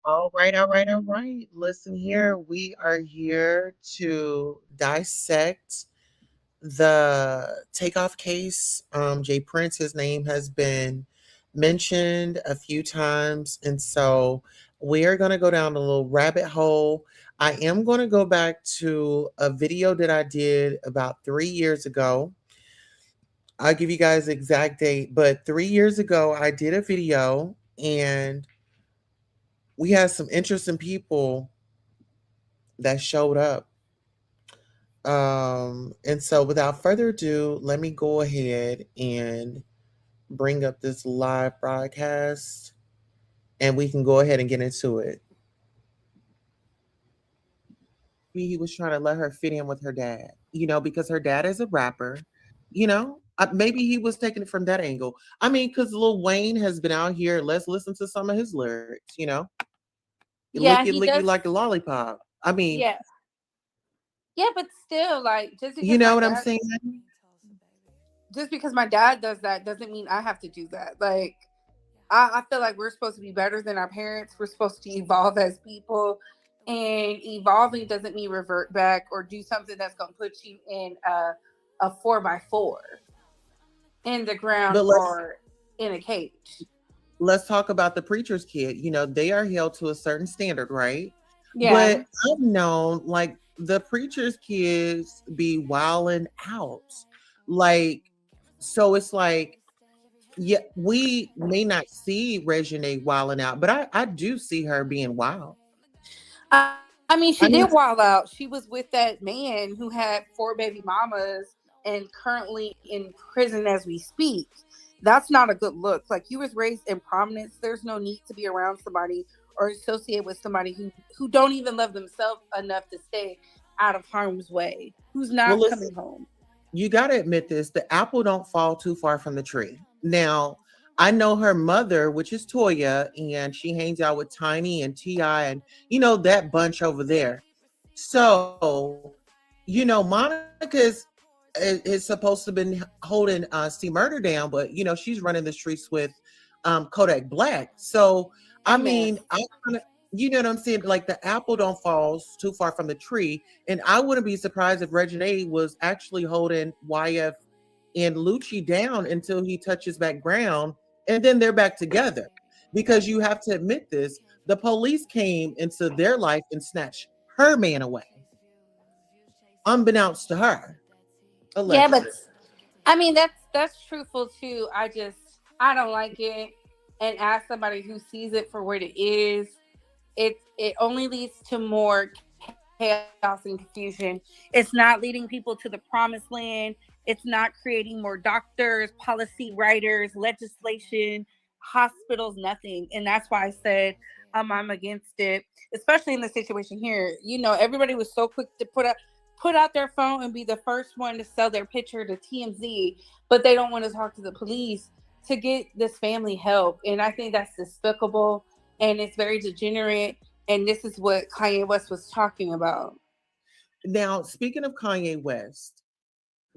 All right, all right, all right. Listen here. We are here to dissect the Takeoff case. Jay Prince, his name has been mentioned a few times. And so we are going to go down a little rabbit hole. I am going to go back to a video that I did about 3 years ago. I'll give you guys the exact date, but 3 years ago, I did a video and we had some interesting people that showed up. And so without further ado, let me go ahead and bring up this live broadcast and we can go ahead and get into it. He was trying to let her fit in with her dad, because her dad is a rapper, maybe he was taking it from that angle. I mean, because Lil Wayne has been out here. Let's listen to some of his lyrics. Yeah, Licky, he licky does. like a lollipop. I mean, Yeah, yeah, but still, like, you know what I'm saying? just because my dad does that doesn't mean I have to do that. Like, I feel like we're supposed to be better than our parents. We're supposed to evolve as people, And evolving doesn't mean revert back or do something that's going to put you in a 4x4 in the ground But or in a cage. let's talk about the preacher's kid. They are held to a certain standard, right? But Yeah. I've known like the preacher's kids be wilding out. Like, so it's like, yeah, we may not see Regine wilding out, but I do see her being wild. I mean, she did I mean, wild out. She was with that man who had 4 baby mamas and currently in prison as we speak. That's not a good look. Like, you was raised in prominence. There's no need to be around somebody or associate with somebody who don't even love themselves enough to stay out of harm's way. Who's well, not listen, coming home. you got to admit this: the apple don't fall too far from the tree. Now, I know her mother, which is Toya, and she hangs out with Tiny and Ti, and that bunch over there. So, Monica's is supposed to have been holding C Murder down, but she's running the streets with Kodak Black. So, I A mean, mess. I kind of, you know what I'm saying? Like the apple don't fall too far from the tree, and I wouldn't be surprised if Regine was actually holding YF and Lucci down until he touches back ground, and then they're back together. Because you have to admit this: the police came into their life and snatched her man away, unbeknownst to her, Yeah, but allegedly. I mean that's truthful too. I don't like it. And as somebody who sees it for what it is, it only leads to more chaos and confusion. It's not leading people to the promised land. It's not creating more doctors, policy writers, legislation, hospitals, nothing. And that's why I said I'm against it, especially in the situation here. Everybody was so quick to put out their phone and be the first one to sell their picture to TMZ, but they don't want to talk to the police to get this family help. And I think that's despicable and it's very degenerate. And this is what Kanye West was talking about. Now, speaking of Kanye West,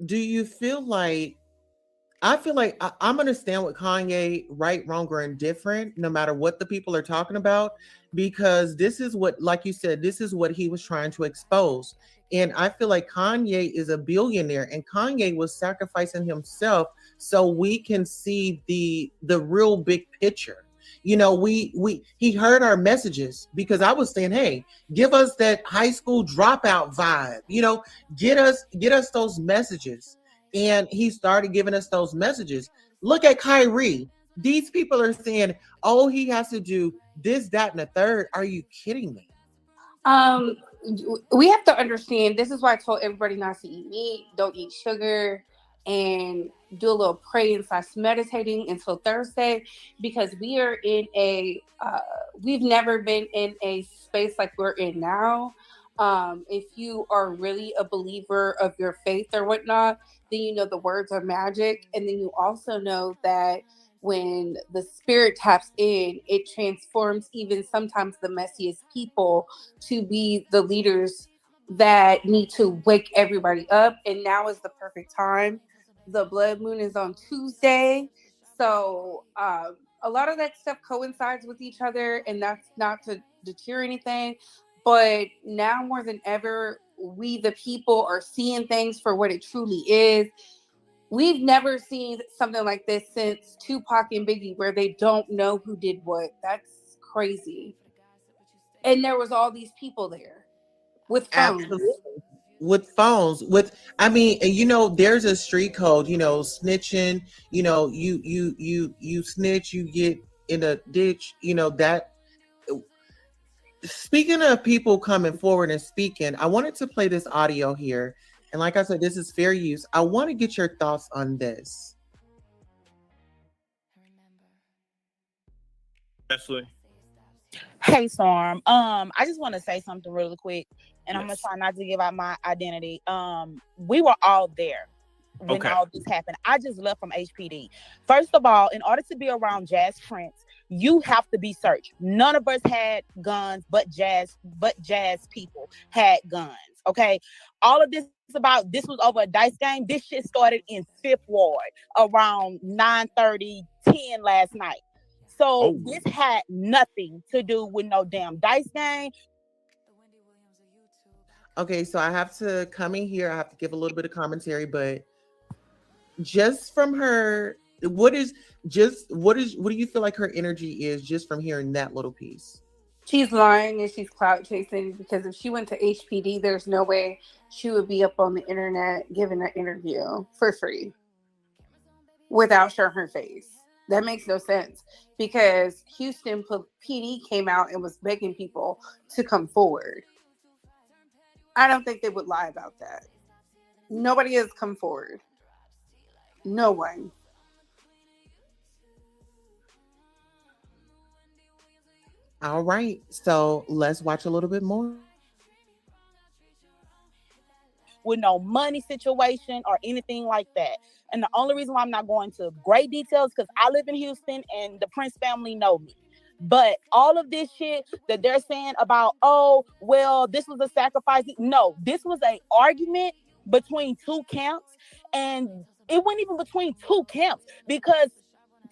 do you feel like I feel like I'm understand what Kanye, right, wrong, or indifferent, no matter what the people are talking about, because this is what, like you said, this is what he was trying to expose. And I feel like Kanye is a billionaire, and Kanye was sacrificing himself so we can see the real big picture. We he heard our messages because I was saying, hey, give us that high school dropout vibe, get us those messages, and he started giving us those messages. Look at Kyrie. These people are saying, oh, he has to do this, that, and the third. Are you kidding me? Um, we have to understand this is why I told everybody not to eat meat, don't eat sugar, and do a little praying slash meditating until Thursday because we are in we've never been in a space like we're in now. If you are really a believer of your faith or whatnot, then you know the words are magic, and then you also know that when the spirit taps in, it transforms even sometimes the messiest people to be the leaders that need to wake everybody up. And now is the perfect time. The blood moon is on Tuesday. So a lot of that stuff coincides with each other, and that's not to deter anything. But now more than ever, we the people are seeing things for what it truly is. We've never seen something like this since Tupac and Biggie, where they don't know who did what. That's crazy. And there was all these people there with phones. Absolutely. With phones, I mean, and there's a street code, snitching, you snitch, you get in a ditch, that. Speaking of people coming forward and speaking, I wanted to play this audio here. And like I said, this is fair use. I want to get your thoughts on this. Ashley. Hey Storm. I just want to say something really quick, and I'm gonna Yes. try not to give out my identity. We were all there when Okay. all this happened. I just left from HPD. First of all, in order to be around Jazz Prince, you have to be searched. None of us had guns, but Jazz people had guns. Okay, all of this about this was over a dice game. This shit started in Fifth Ward around 9:30, 10 last night. So Oh. this had nothing to do with no damn dice game. Okay, so I have to come in here. I have to give a little bit of commentary, but just from her, what do you feel like her energy is just from hearing that little piece? She's lying and she's clout chasing because if she went to HPD, there's no way she would be up on the internet giving an interview for free without showing her face. That makes no sense because Houston PD came out and was begging people to come forward. I don't think they would lie about that. Nobody has come forward. No one. All right, so let's watch a little bit more. With no money situation or anything like that. And the only reason why I'm not going to great details because I live in Houston and the Prince family know me. But all of this shit that they're saying about, oh, well, this was a sacrifice. No, this was a argument between two camps, and it wasn't even between two camps because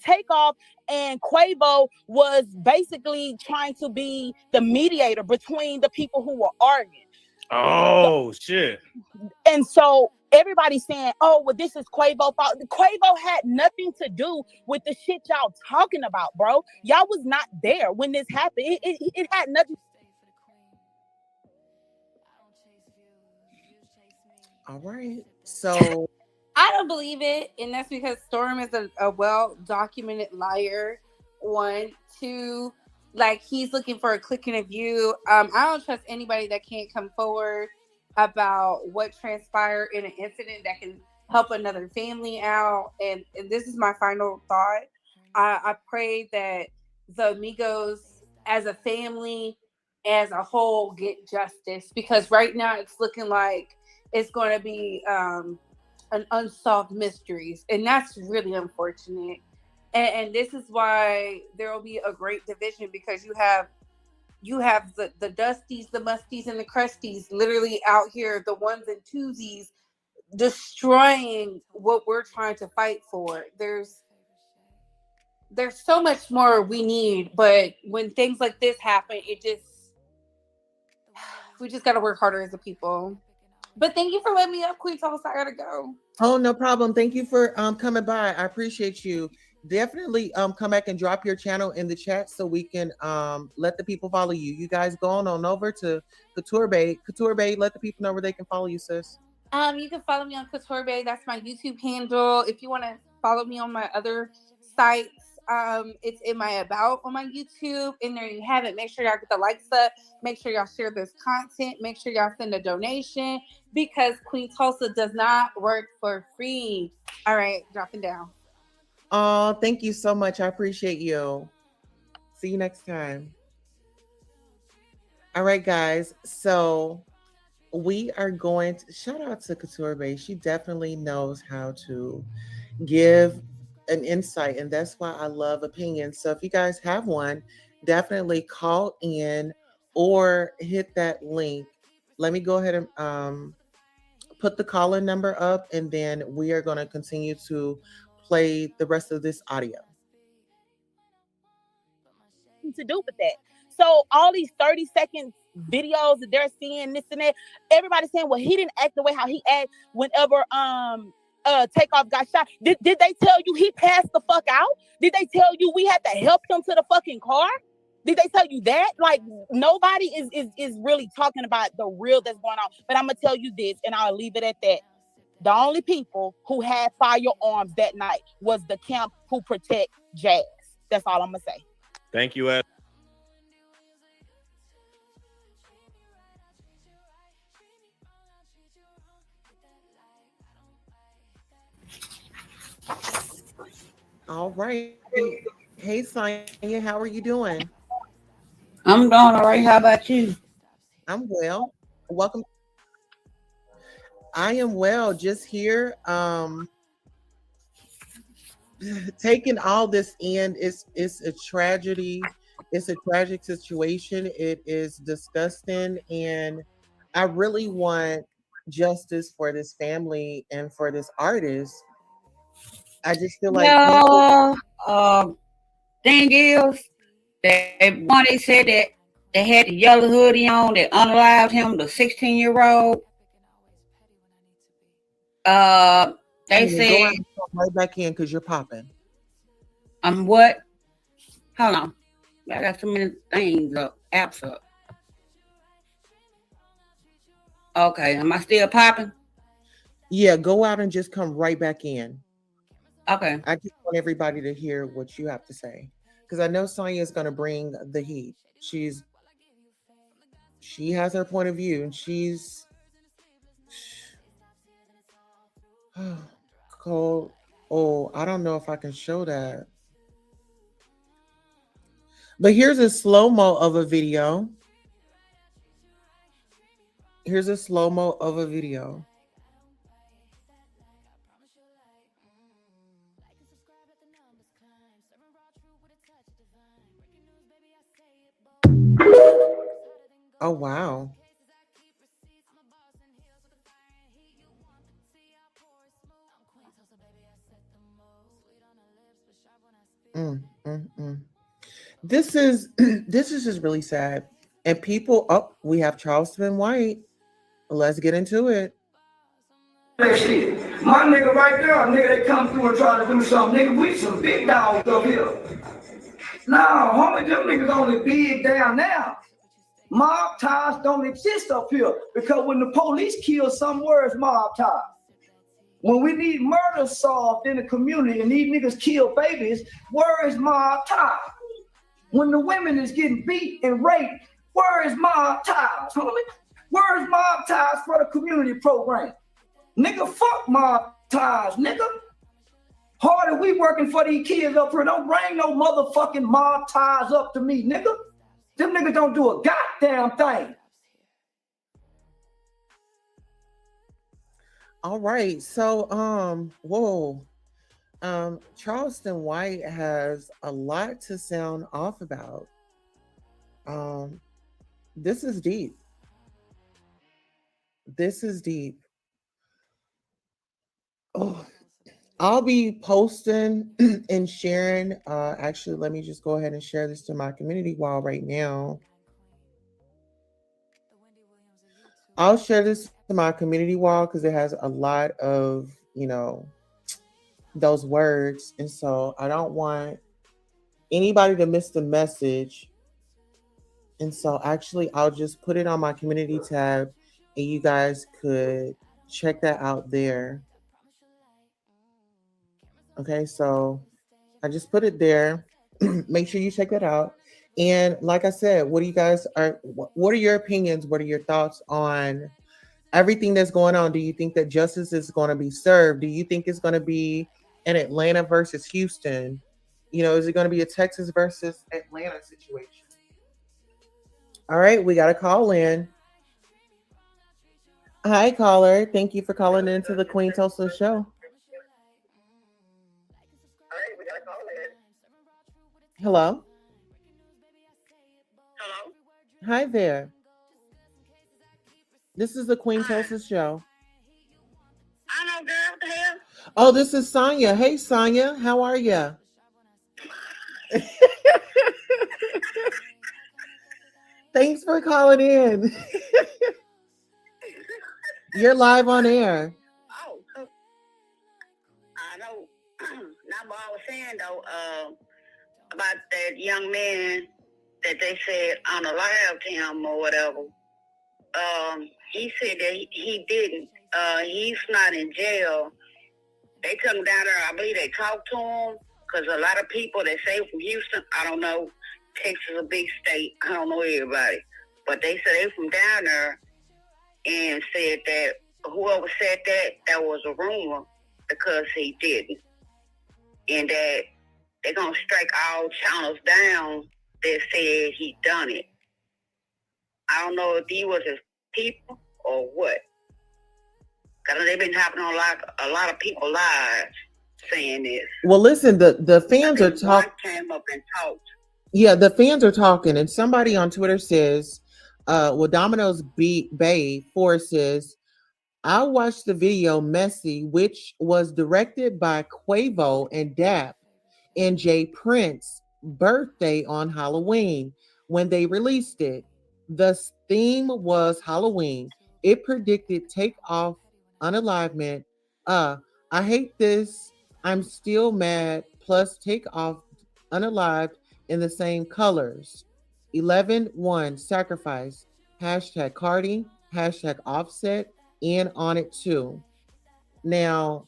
Takeoff and Quavo was basically trying to be the mediator between the people who were arguing. Oh shit. And so everybody's saying, oh, well, this is Quavo fault. Quavo had nothing to do with the shit y'all talking about, bro. Y'all was not there when this happened. It had nothing. All right, so I don't believe it, and that's because Storm is a well documented liar. One, two, like he's looking for a click in a view. I don't trust anybody that can't come forward about what transpired in an incident that can help another family out. And this is my final thought. I pray that the Amigos as a family, as a whole, get justice because right now it's looking like it's going to be an unsolved mysteries, and that's really unfortunate. And this is why there will be a great division because you have the dusties, the musties, and the crusties literally out here, the ones and twosies, destroying what we're trying to fight for. There's so much more we need, but when things like this happen, it just we just got to work harder as a people. But thank you for letting me up, Queen Tulsa. I gotta go. oh, no problem. Thank you for coming by. I appreciate you. Definitely come back and drop your channel in the chat so we can let the people follow you. You guys go on over to Couture Bay. Couture Bay, let the people know where they can follow you, sis. You can follow me on Couture Bay. That's my YouTube handle. If you want to follow me on my other sites, it's in my about on my YouTube. And there you have it. Make sure y'all get the likes up. Make sure y'all share this content. Make sure y'all send a donation because Queen Tulsa does not work for free. All right, dropping down. Oh, thank you so much. I appreciate you. See you next time. All right, guys. So we are going to shout out to Couture Bay. She definitely knows how to give an insight, and that's why I love opinions. So if you guys have one, definitely call in or hit that link. Let me go ahead and put the call in number up, and then we are going to continue to play the rest of this audio. To do with that. So all these 30-second videos that they're seeing, this and that, everybody's saying, well, he didn't act the way how he act whenever Takeoff got shot. Did they tell you he passed the fuck out? Did they tell you we had to help him to the fucking car? Did they tell you that? Like nobody is really talking about the real that's going on. But I'm gonna tell you this, and I'll leave it at that. The only people who had firearms that night was the camp who protect Jazz. That's all I'm gonna say. Thank you, Ed. All right. Hey, Sonya, how are you doing? I'm doing all right. How about you? I'm well. Welcome. I am well. Just here, taking all this in. It's a tragedy. It's a tragic situation. It is disgusting, and I really want justice for this family and for this artist. I just feel like Yeah. Thing is, they said that They had the yellow hoodie on that unalived him, the 16-year-old. They Go said, out and come right back in because you're popping. what? Hold on. I got so many things up, apps up. Okay, am I still popping? Yeah, go out and just come right back in. Okay. I just want everybody to hear what you have to say because I know Sonya is going to bring the heat. She has her point of view, and she's cold. Oh, I don't know if I can show that, but here's a slow mo of a video. Here's a slow mo of a video. Oh wow. Mm. This is this is just really sad. And people, oh, we have Charleston White. Let's get into it. That shit. My nigga right there, nigga, they come through and try to do something. Nigga, we some big dogs up here. Nah, homie, them niggas only big down now. Mob ties don't exist up here because when the police kill somewhere, it's mob ties. When we need murder solved in the community and these niggas kill babies, where is mob ties? When the women is getting beat and raped, where is mob ties, homie? Where is mob ties for the community program? Nigga, fuck mob ties, nigga. Harder we working for these kids up here. Don't bring no motherfucking mob ties up to me, nigga. Them niggas don't do a goddamn thing. All right. So, whoa. Charleston White has a lot to sound off about. This is deep. This is deep. Oh, I'll be posting and sharing. Actually, let me just go ahead and share this to my community wall right now. I'll share this to my community wall because it has a lot of, those words. And so I don't want anybody to miss the message. And so actually, I'll just put it on my community tab and you guys could check that out there. Okay, so I just put it there. Make sure you check that out. And like I said, what are your opinions? What are your thoughts on everything that's going on? Do you think that justice is going to be served? Do you think it's going to be an Atlanta versus Houston? Is it going to be a Texas versus Atlanta situation? All right, we got a call in. Hi, caller. Thank you for calling into the Queen Tulsa show. Hello. Hello. Hi there. This is the Queen Tulsa show. I know, girl. What the hell? Oh, this is Sonya. Hey, Sonya. How are you? Thanks for calling in. You're live on air. Oh, I know. Now, what I was saying though, about that young man that they said unalived him or whatever. He said that he didn't. He's not in jail. They took him down there. I believe they talked to him because a lot of people that say from Houston, I don't know, Texas is a big state. I don't know everybody, but they said they from down there and said that whoever said that was a rumor because he didn't, and that they're gonna strike all channels down that said he done it. I don't know if he was his people or what. Because they've been happening on a lot of people lives saying this. Well, listen, the fans are talking. Came up and talked. Yeah, the fans are talking, and somebody on Twitter says, Domino's Bay 4 says, I watched the video Messy, which was directed by Quavo and Dap and Jay Prince birthday on Halloween when they released it. The theme was Halloween. It predicted Takeoff unalivement. Uh, I hate this. I'm still mad. Plus Takeoff unalived in the same colors. 11-1 sacrifice. Hashtag Cardi. Hashtag Offset. And on it too. Now,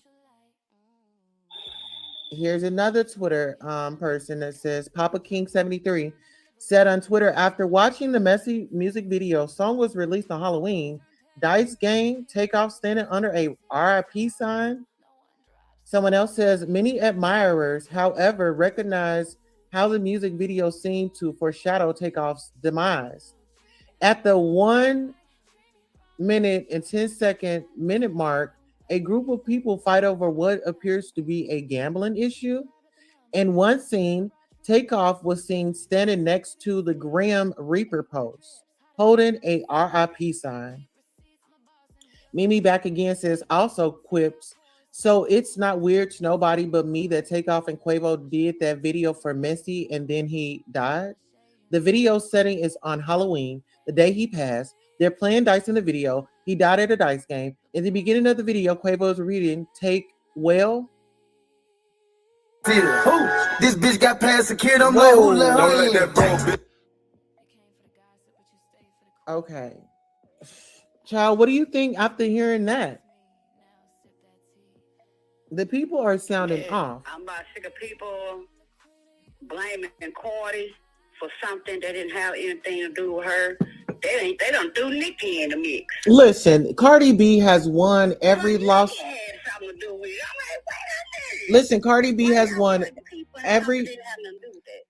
here's another Twitter person that says Papa King 73 said on Twitter, after watching the messy music video, song was released on Halloween. Dice Game, Takeoff standing under a RIP sign. Someone else says many admirers, however, recognize how the music video seemed to foreshadow Takeoff's demise. At the 1 minute and 10-second minute mark, a group of people fight over what appears to be a gambling issue. In one scene, Takeoff was seen standing next to the Grim Reaper post, holding a RIP sign. Mimi back again says, also quips, so it's not weird to nobody but me that Takeoff and Quavo did that video for Messi and then he died. The video setting is on Halloween, the day he passed. They're playing dice in the video. He died at a dice game. In the beginning of the video, Quavo is reading, take well. This bitch got past the kid. I'm like, who let her in? That bro, bitch. Okay. Child, what do you think after hearing that? The people are sounding off. I'm about sick of people blaming Cardi for something that didn't have anything to do with her. They don't do Nicki in the mix. Listen, Cardi B has won every loss. Listen, Cardi B has won every.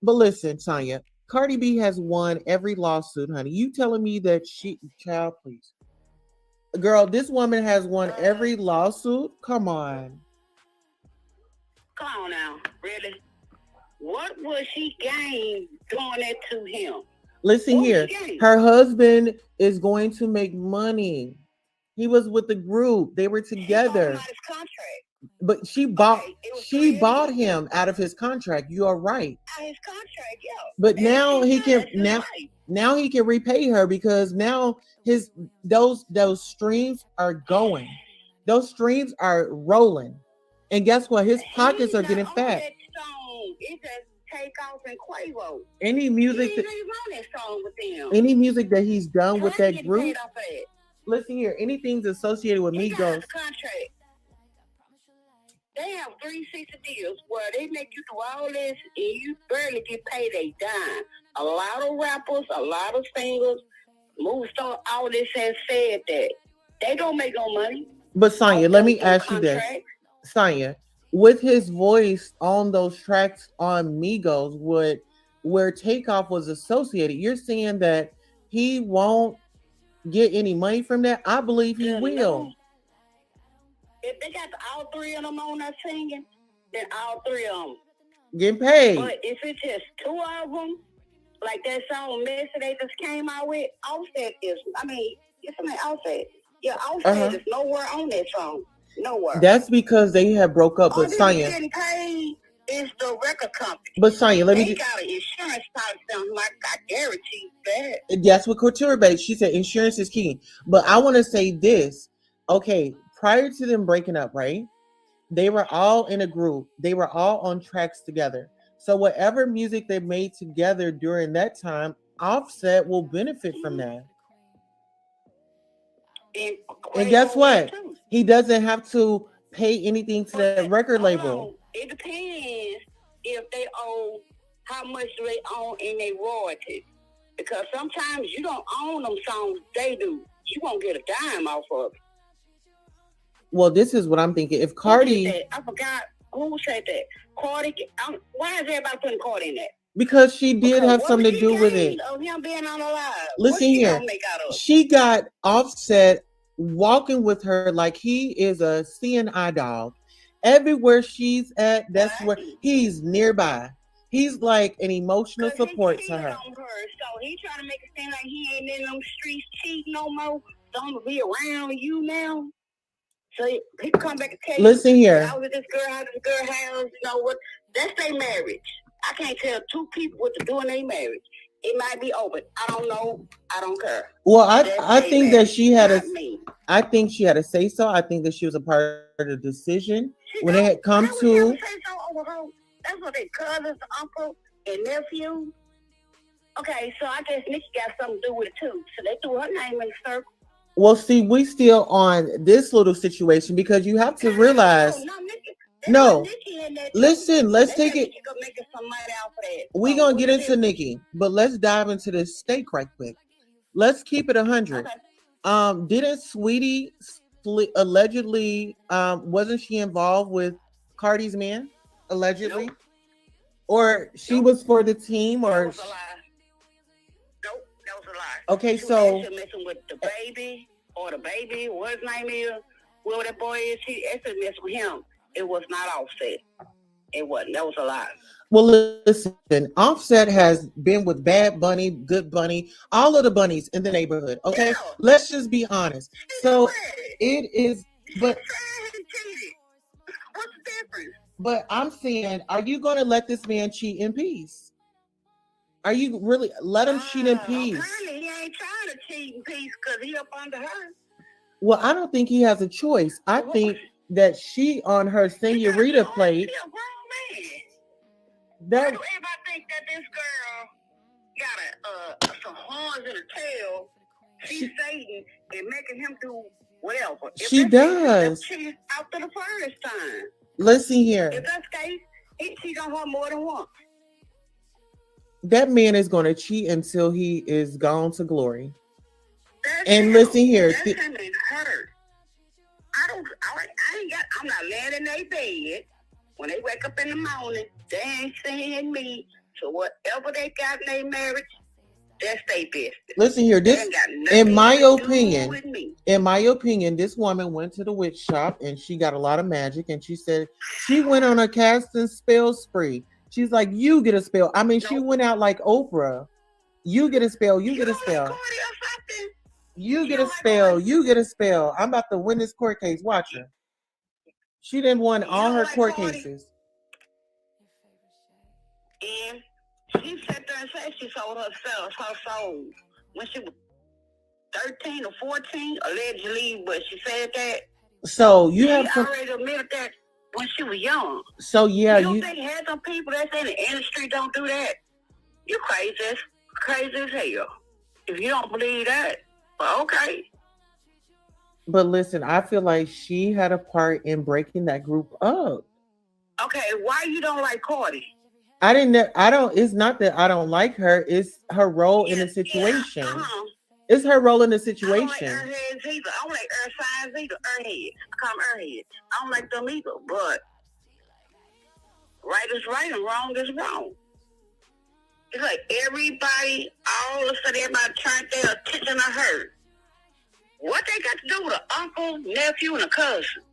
But listen, Tanya, Cardi B has won every lawsuit, honey. You telling me that child, please. Girl, this woman has won every lawsuit? Come on. Come on now, really? What was she gained doing it to him? Listen here, her husband is going to make money. He was with the group. They were together. But she bought him out of his contract. You are right. Out of his contract, yeah. But now he can now he can repay her because now those streams are going. Those streams are rolling. And guess what? His pockets are getting fat. It's just Takeoff and Quavo. Any music any music that he's done with that group. Listen here, anything's associated with Migos. Contract. They have 360 deals where they make you do all this and you barely get paid a dime. A lot of rappers, a lot of singers, movie stars, all this has said that they don't make no money. But Sonya, let me ask you this. Sonya, with his voice on those tracks on Migos, where Takeoff was associated, you're saying that he won't get any money from that? I believe he will. If they got all three of them on that singing, then all three of them getting paid. But if it's just two of them, like that song Messi they just came out with, Offset is, Offset. Yeah, Offset is nowhere on that song. Nowhere. That's because they have broke up. But Sonya, getting paid is the record company. But Sonya, let me got an insurance policy. Like I guarantee that. That's what Couture Base. She said insurance is key. But I want to say this. Okay, prior to them breaking up, right? They were all in a group. They were all on tracks together. So whatever music they made together during that time, Offset will benefit from that. And guess what? He doesn't have to pay anything to that record label. It depends if they own how much they own in their royalties. Because sometimes you don't own them songs, they do. You won't get a dime off of it. Well, this is what I'm thinking. If Cardi... I forgot who said that. Cardi... why is everybody putting Cardi in that? Because she did have something to do with it. Of him being on the live. Listen here. She got Offset walking with her like he is a CNI dog. Everywhere she's at, that's where he's nearby. He's like an emotional support to her. So he trying to make it seem like he ain't in them streets cheating no more. Don't be around you now. So he come back and tell you. Listen here. I was this girl, how this girl has, you know what? That's their marriage. I can't tell two people what to do in their marriage. It might be open. I don't know. I don't care. Well, That's I they think that marriage, she had a not me. I think she had a say so. I think that she was a part of the decision She when it don't. had come How would she ever to. say so over her? That's what they cousins, uncle, and nephew. Okay, so I guess Nikki got something to do with it too. So they threw her name in the circle. Well, see, we still on this little situation because you have to realize. No, Nikki. They No, put Nikki in there too. listen, let's They take got it. Nikki go making some money out for that. We So gonna what's get the into difference? Nikki, but let's dive into this steak right quick. Let's keep it 100. Okay. Didn't Sweetie allegedly wasn't she involved with Cardi's man allegedly, Nope. or she Nope. was for the team, That or was a lie. Nope, that was a lie. okay, She was so actually messing with the baby or the baby, what his name is, whoever that boy is. She actually messed with him. It was not Offset. It wasn't. That was a lie. well, listen, Offset has been with Bad Bunny, Good Bunny, all of the bunnies in the neighborhood. Okay, Yeah. let's just be honest. So it is, but He cheated. What's the difference? but I'm saying, are you going to let this man cheat in peace? Are you really let him cheat in peace? Apparently, he ain't trying to cheat in peace because he up under her. Well, I don't think he has a choice. I think that she on her senorita plate. She a grown man. Why That do everybody think that this girl got some horns in her tail? She's Satan and making him do whatever. If she that's the case, does. she's after the first time. Listen If here, that's the case, he cheated on her more than once. that man is going to cheat until he is gone to glory. That's And him. listen here, That's him and her. I ain't got. I'm not laying in their bed when they wake up in the morning. They ain't seeing me. So whatever they got in their marriage, that's their business. listen here. They This, ain't got nothing in my to do opinion, with me. this woman went to the witch shop and she got a lot of magic. And she said she went on a cast and spell spree. She's like, you get a spell. I mean, she went out like Oprah. You get a spell. You get a don't like spell. Cardi or something? You get don't a like spell. Cardi? You get a spell. I'm about to win this court case. Watch her. She didn't won all don't her like court Cardi? cases. And she sat there and said she sold herself, her soul, when she was 13 or 14, allegedly, but she said that. So you have She some. already admitted that when she was young. So yeah, You don't you. think had some people that's in the industry don't do that? You crazy as hell. If you don't believe that, well, okay. But listen, I feel like she had a part in breaking that group up. Okay, why you don't like Cardi? I didn't. I don't. It's not that I don't like her. It's her role in the Yeah, situation. uh-huh. It's her role in the I don't like situation. airheads either. I don't like air signs either. Airheads. I call them airheads. I don't like them either. But right is right and wrong is wrong. It's like everybody, all of a sudden, everybody turned their attention to her. What they got to do with an uncle, nephew, and a cousin?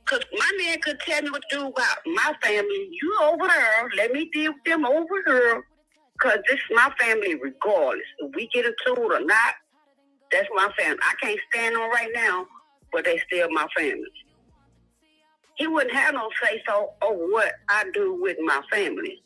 Because my man could tell me what to do about my family. You over there, let me deal with them over here. Because this is my family regardless. If we get into it or not, that's my family. I can't stand them right now, but they still my family. He wouldn't have no say-so over what I do with my family.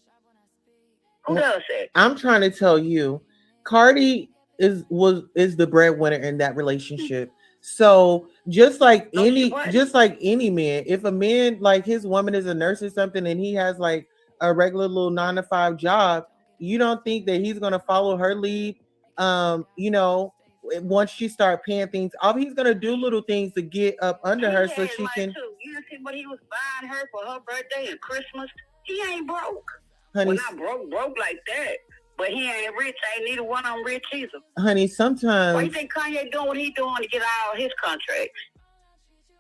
Who does that? I'm trying to tell you, Cardi is the breadwinner in that relationship. So just like any man, if a man like his woman is a nurse or something and he has like a regular little 9-to-5 job, you don't think that he's gonna follow her lead? Once she start paying things off, he's gonna do little things to get up under her so she can. Too. You didn't see what he was buying her for her birthday and Christmas? He ain't broke. Honey, well, not broke like that. But he ain't rich. Ain't neither one of them rich either. Honey, sometimes. Why you think Kanye doing what he doing to get all his contracts?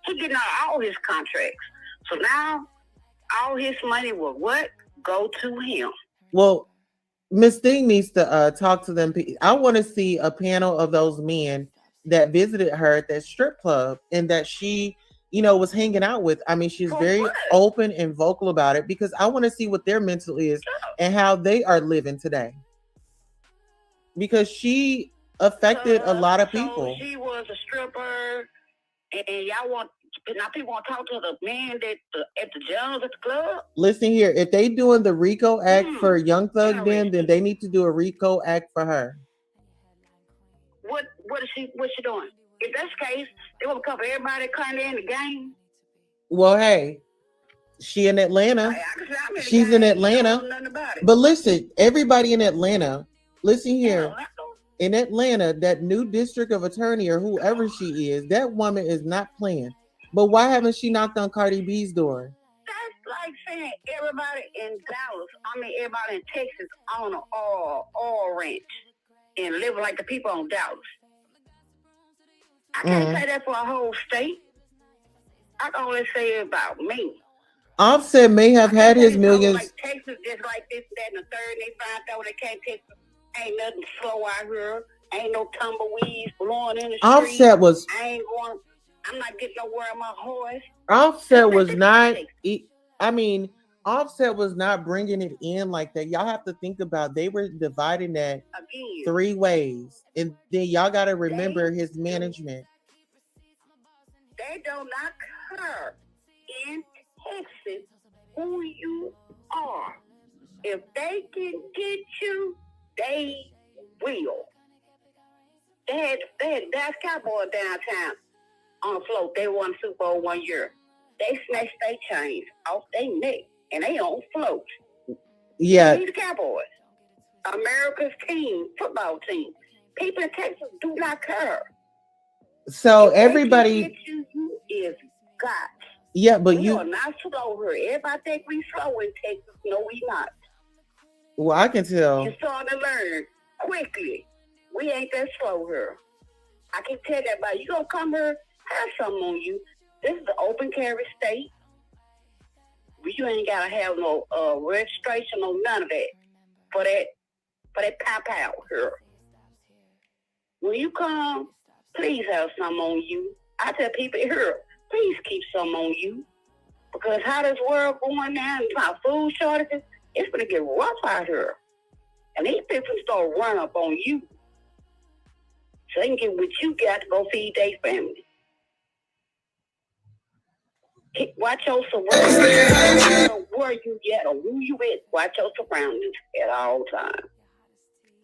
He getting out all his contracts. So now, all his money will what? Go to him. Well, Miss Thing needs to talk to them. I want to see a panel of those men that visited her at that strip club and that she, was hanging out with. I mean, she's very open and vocal about it because I want to see what their mental is and how they are living today. Because she affected a lot of people. She was a stripper And y'all want now people want to talk to the man that at the judge at the club. Listen here, if they doing the RICO Act for Young Thug, then they need to do a RICO Act for her. What is she? What's she doing? If that's the case, they want to cover everybody kind of in the game. Well, hey, she in Atlanta. She's in Atlanta. But listen, everybody in Atlanta, listen here. In Atlanta, that new district of attorney or whoever she is, that woman is not playing. But why haven't she knocked on Cardi B's door? That's like saying everybody in Dallas, everybody in Texas own an oil ranch and live like the people on Dallas. I can't say that for a whole state. I can only say it about me. Offset may have had his millions. Like Texas, just like this, that, and the third, they found out when they came to Texas, ain't nothing slow out here. Ain't no tumbleweeds blowing in the street. Offset was. I'm not getting nowhere on my horse. Offset was not. Offset was not bringing it in like that. Y'all have to think about they were dividing that again 3 ways, and then y'all got to remember his management. They do not care in Texas who you are. If they can get you, they will. They had Dallas Cowboys downtown on the float. They won Super Bowl 1 year. They snatched their chains off their neck, and they on float. Yeah. These Cowboys, America's team, football team. People in Texas do not care. So if everybody get you is God. Yeah, but we are not slow here. Everybody think we slow in Texas. No, we not. Well, I can tell. You're starting to learn quickly. We ain't that slow here. I can tell that about you. Gonna come here, have something on you. This is the open carry state. You ain't gotta have no registration or none of that for that pow here. When you come, please have some on you. I tell people here, please keep some on you. Because how this world going now and about food shortages, it's gonna get rough out here. And these people start running up on you. So they can get what you got to go feed their family. Watch your surroundings. Where you at or who you at. Watch your surroundings at all times.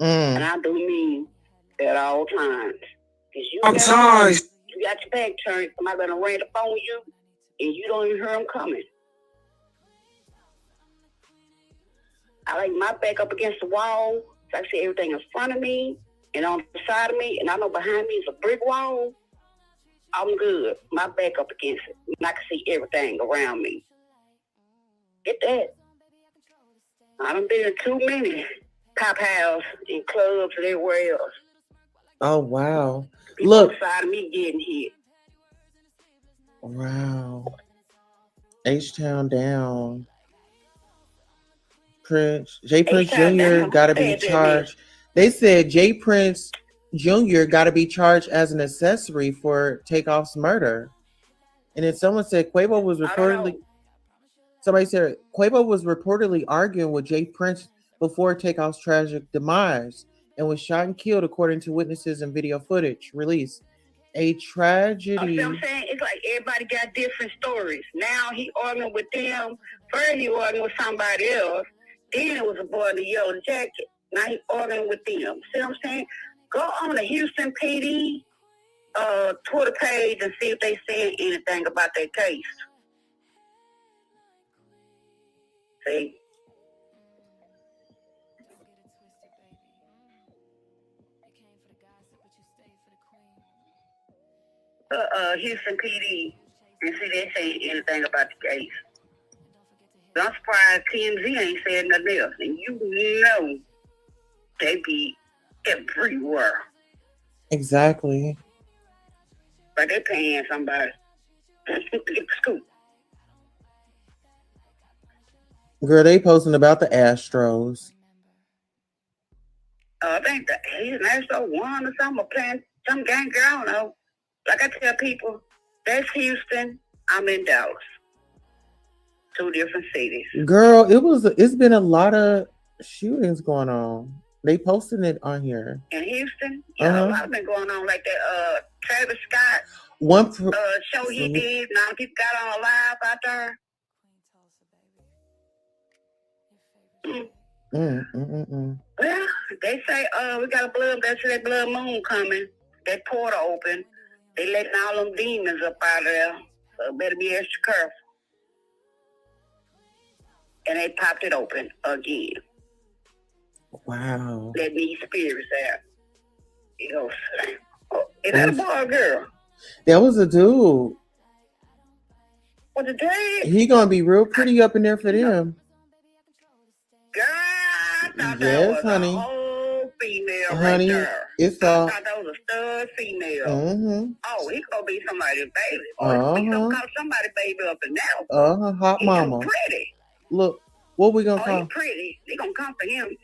And I do mean at all times. Because you got your back turned, somebody gonna ran up on you, and you don't even hear them coming. I like my back up against the wall, so I see everything in front of me and on the side of me, and I know behind me is a brick wall. I'm good. My back up against it, and I can see everything around me. Get that. I done been in too many pop houses and clubs and everywhere else. Oh, wow. People Look. Outside of me getting hit. Wow. H-Town down. J. Prince Jr. got to be charged. They said J. Prince Jr. got to be charged as an accessory for Takeoff's murder. And then someone said Quavo was reportedly. Somebody said Quavo was reportedly arguing with J. Prince before Takeoff's tragic demise and was shot and killed, according to witnesses and video footage released. A tragedy. I'm saying it's like everybody got different stories. Now he arguing with them. First he arguing with somebody else. Then it was a boy in the yellow jacket. Now he arguing with them. See what I'm saying? Go on the Houston PD Twitter page and see if they said anything about that case. See? Houston PD and see if they say anything about the case. I'm surprised TMZ ain't said nothing else. And you know they be everywhere. Exactly. But they paying somebody to get the scoop. Girl, they posting about the Astros. I think he's an Astro won or something, or playing some game, girl, I don't know. Like I tell people, that's Houston, I'm in Dallas. 2 different cities. Girl, it's been a lot of shootings going on. They posted it on here. In Houston? Yeah, a lot been going on like that. Travis Scott. One. Show he did. Now people got on a live out there. Well, they say we got a that blood moon coming. That portal open. They letting all them demons up out of there. So better be extra careful. And they popped it open again. Wow. Let these spirits out. You know, is that a boy or a girl? That was a dude. What's the day? He gonna be real pretty up in there for them. Girl, I thought Yes, that was honey. a whole female Honey, right there. it's I all. thought that was a stud female. Mm-hmm. Oh, he gonna be somebody's baby. Oh, he gonna call somebody baby up in there. Hot He mama. too pretty. Look, what we gonna Oh, call? he pretty. They gonna come for him.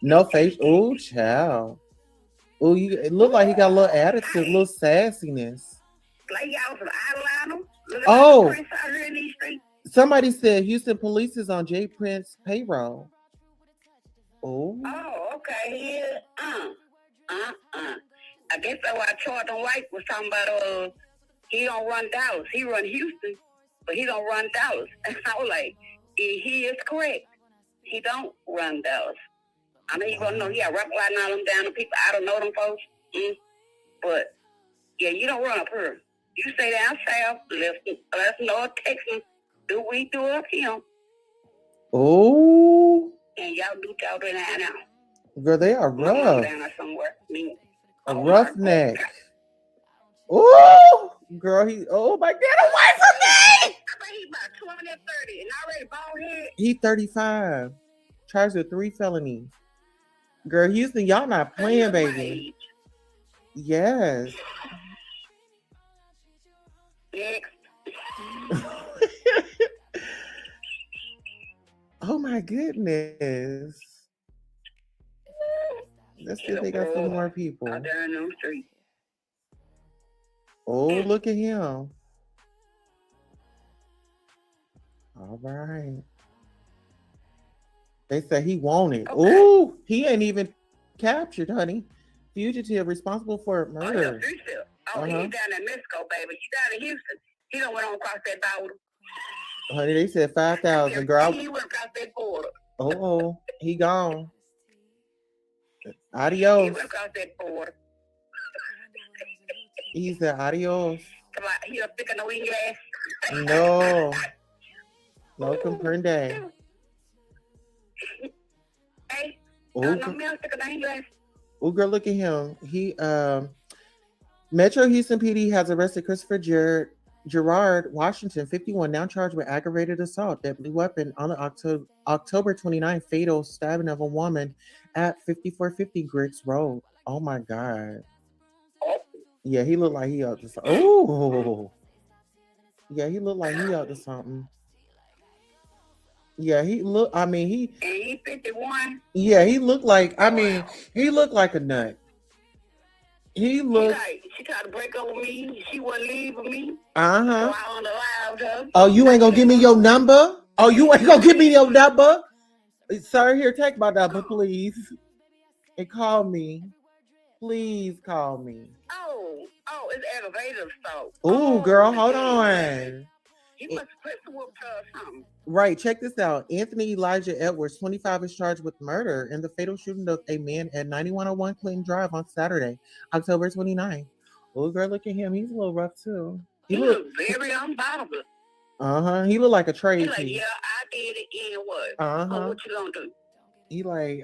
No face. Oh, child. Oh, it look like he got a little attitude, a little sassiness. Like y'all some eyeliner. Look at Oh. the prince out here in these streets. Somebody said Houston police is on Jay Prince payroll. Oh. Oh, okay. Yeah. I guess that's why Charlton White was talking about he don't run Dallas. He run Houston, but he don't run Dallas. And I was like, he is correct. He don't run Dallas. I mean, you gonna know he got rap lighting all them down the people. I don't know them folks. But yeah, you don't run up here. You stay down south, left north Texas, do we do up here. Oh. And y'all do y'all down now. Girl, they are rough. Down there somewhere. A roughneck. Oh, girl, oh my God, away from me! I think he's about 20 or 30 and already bald head. He 35. Charged with 3 felonies. Girl, Houston, y'all not playing, baby. Yes. Next. Oh my goodness. Let's see if they got some more people. Out there in the street. Oh, look at him. All right. They say he wanted. Okay. Ooh, he ain't even captured, honey. Fugitive responsible for murder. Oh, he's down in Mexico, baby. He's down in Houston. He don't went on across that border. Honey, they said 5,000, girl. He went across that border. Oh, he gone. Adios. He went across that border. He said adios. Come on, he a thick no English. No. No comprende. Hey, oh, girl, look at him. He Metro Houston PD has arrested Christopher Gerard Washington, 51, now charged with aggravated assault, deadly weapon on the October 29th fatal stabbing of a woman at 5450 Griggs Road. Oh my God. Yeah, he looked like he up to something. Oh. Yeah, he looked like he up to something. Yeah, he 51. Yeah, he looked like, he looked like a nut. He looked. She tried to break up with me. She wouldn't leave with me. Uh-huh. So I on the live, oh, you ain't gonna give me your number? Oh, you ain't gonna give me your number? Sir, here, take my number, please. And call me. Please call me. Oh, it's aggravated assault. Ooh, girl, hold on. He must have whooped her or something. Right, check this out. Anthony Elijah Edwards, 25, is charged with murder in the fatal shooting of a man at 9101 Clinton Drive on Saturday, October 29th. Oh, girl, look at him. He's a little rough, too. He looked very unbothered. Uh-huh. He looked like a trade piece. Like, yeah, I did it, and what? Uh-huh. Oh, what you gonna do? He like,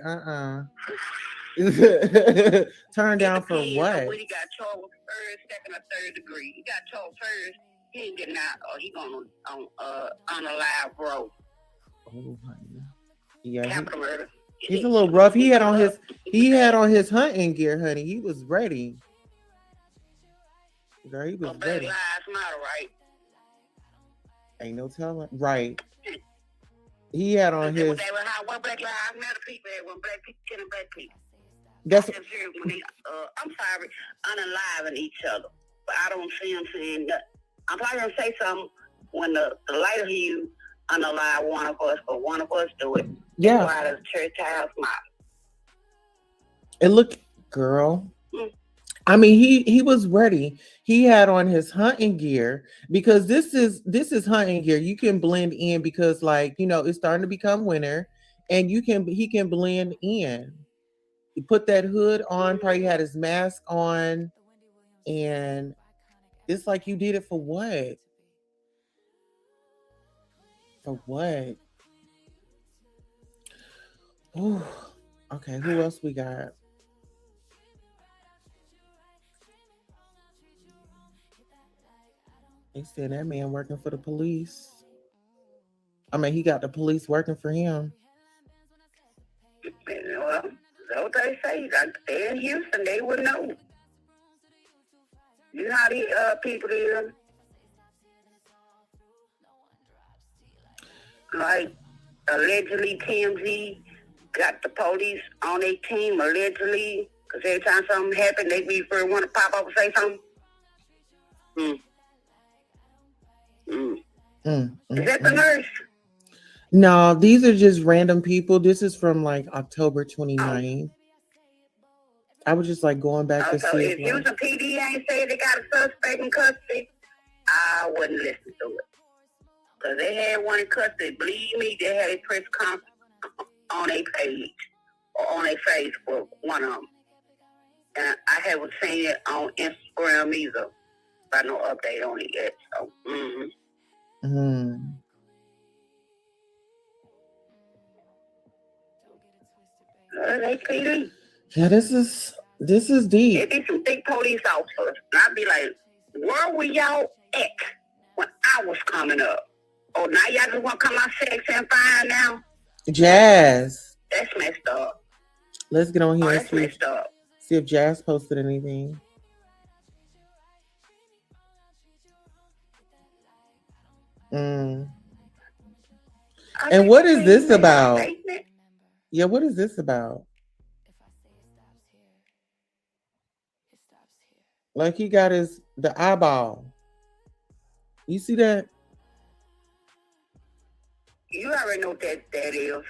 Turn down for what? When he got charged with first, second, or third degree. He got charged first. He ain't getting out, or he going on a live road. Oh, honey. Yeah, capital murder. He's a little rough. He had on his hunting gear, honey. He was ready. Girl, he was ready. Black Lives Matter, right? Ain't no telling. Right. He had on his. When Black Lives Matter people, when black people killing black people. That's. When they, I'm sorry, unaliving each other, but I don't see them saying that. I'm probably gonna say something when the lighter hue unalive one of us, but one of us do it. Yeah. Why does church house model? And look, girl. I mean, he was ready. He had on his hunting gear because this is hunting gear. You can blend in because like, it's starting to become winter and he can blend in. He put that hood on, probably had his mask on, and it's like you did it for what? For what? Ooh. Okay, who else we got? They said that man working for the police. I mean, he got the police working for him. Well, that's what they say. Like, they in Houston, they would know. You know how these people is. Like, allegedly TMZ got the police on their team, allegedly. Because every time something happen, they be first want to pop up and say something. Mm. Is that the nurse? No, these are just random people. This is from like October 29th. I was just like going back to So see if Houston PD ain't say they got a suspect in custody, I wouldn't listen to it. Because they had one in custody. Believe me, they had a press conference on their page or on their Facebook, one of them. And I haven't seen it on Instagram either. But no update on it yet. So, they PD. Yeah, this is deep. It be some big police officers. And I'd be like, where were y'all at when I was coming up? Oh, now y'all just want to come out sexy and fine now? Jazz. That's messed up. Let's get on here and that's messed up. See if Jazz posted anything. And what is this about? Yeah, what is this about? Like he got the eyeball. You see that? You already know what that is.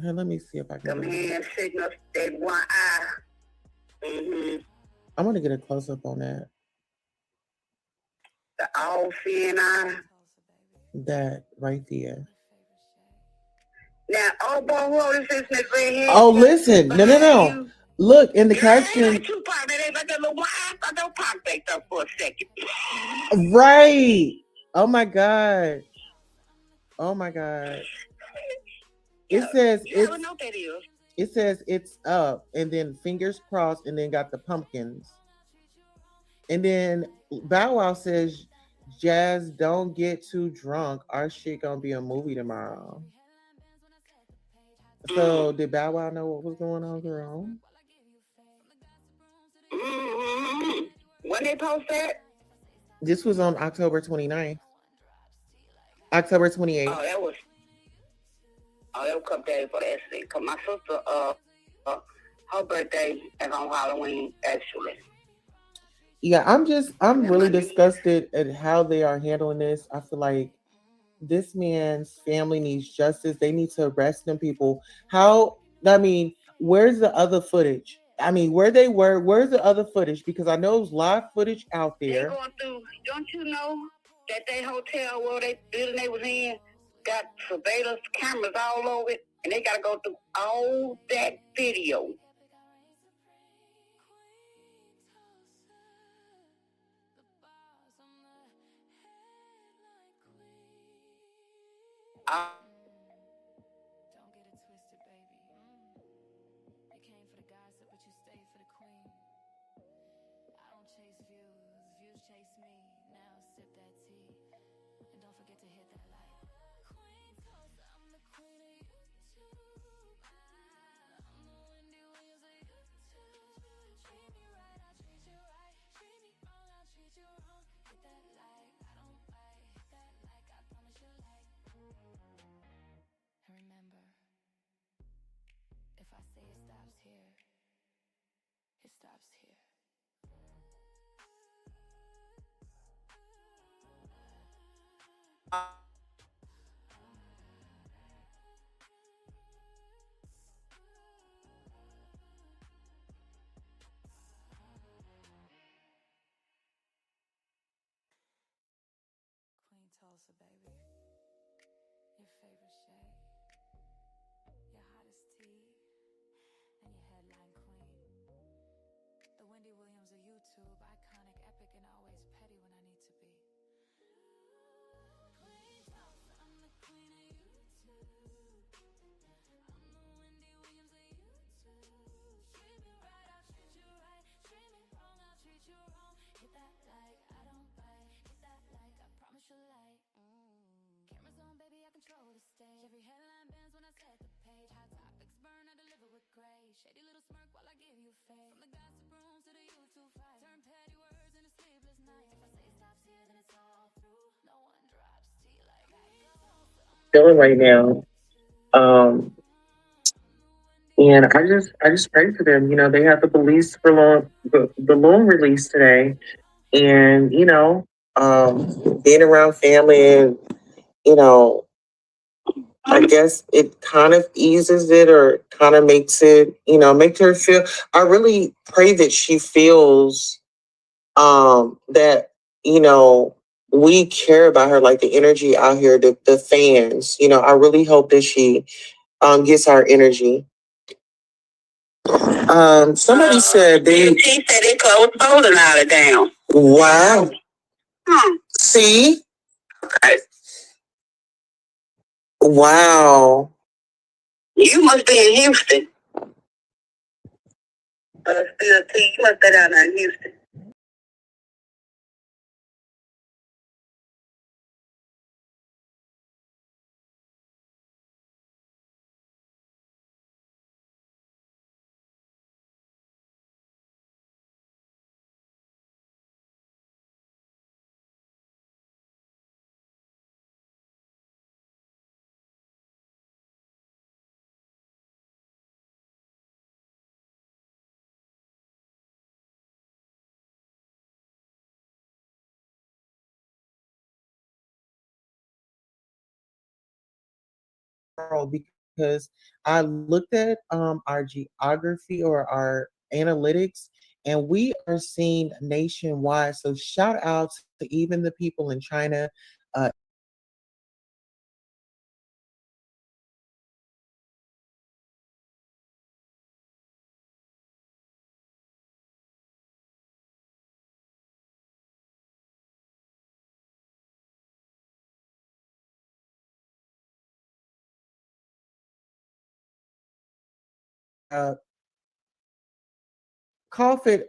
Hey, let me see if I can. The hand signals that one eye. I'm gonna get a close up on that. The all-seeing eye. That right there. Now, oh boy, what is this next red head? Oh, listen, no. Look in the caption. Right. Oh my god. It says it says it's up, and then fingers crossed, and then got the pumpkins. And then Bow Wow says, Jazz, don't get too drunk. Our shit gonna be a movie tomorrow. So did Bow Wow know what was going on, girl? When they post that? This was on October 29th. October 28th. Oh, that was a couple days for that thing. Cause my sister, her birthday is on Halloween, actually. Yeah, I'm really disgusted at how they are handling this. I feel like this man's family needs justice. They need to arrest them people. Where's the other footage? Where's the other footage? Because I know there's live footage out there. They're going through, don't you know that they hotel where they building they was in got surveillance cameras all over it, and they got to go through all that video. Tulsa, baby. Your favorite shade, your hottest tea, and your headline queen. The Wendy Williams of YouTube, iconic, epic, and always petty when I need to be. Queen Tulsa, I'm the queen of YouTube. I'm the Wendy Williams of YouTube. Treat me right, I'll treat you right. Treat me wrong, I'll treat you wrong. Hit that like, I don't bite. Hit that like, I promise you like. Cameras on, baby, I control the stage. Every headline bends when I set the page. Hot topics burn, I deliver with grace. Shady little smirk while I give you face. From the gossip rooms to the YouTube fight. Turn petty words into sleepless nights. If I say stop here, then it's all through. No one drops tea like I Feeling right now. Um, and I just pray for them. You know, they have the police for the loan release today, and being around family, and you know, I guess it kind of eases it, or kind of makes it, makes her feel. I really pray that she feels that we care about her, like the energy out here, the fans. I really hope that she gets our energy. Somebody said He said they closed bowling out of down. Wow. See? Okay. Wow. You must be in Houston. Still, T, you must be down in Houston. Because I looked at our geography, or our analytics, and we are seen nationwide. So shout out to even the people in China. Uh, uh, cough it.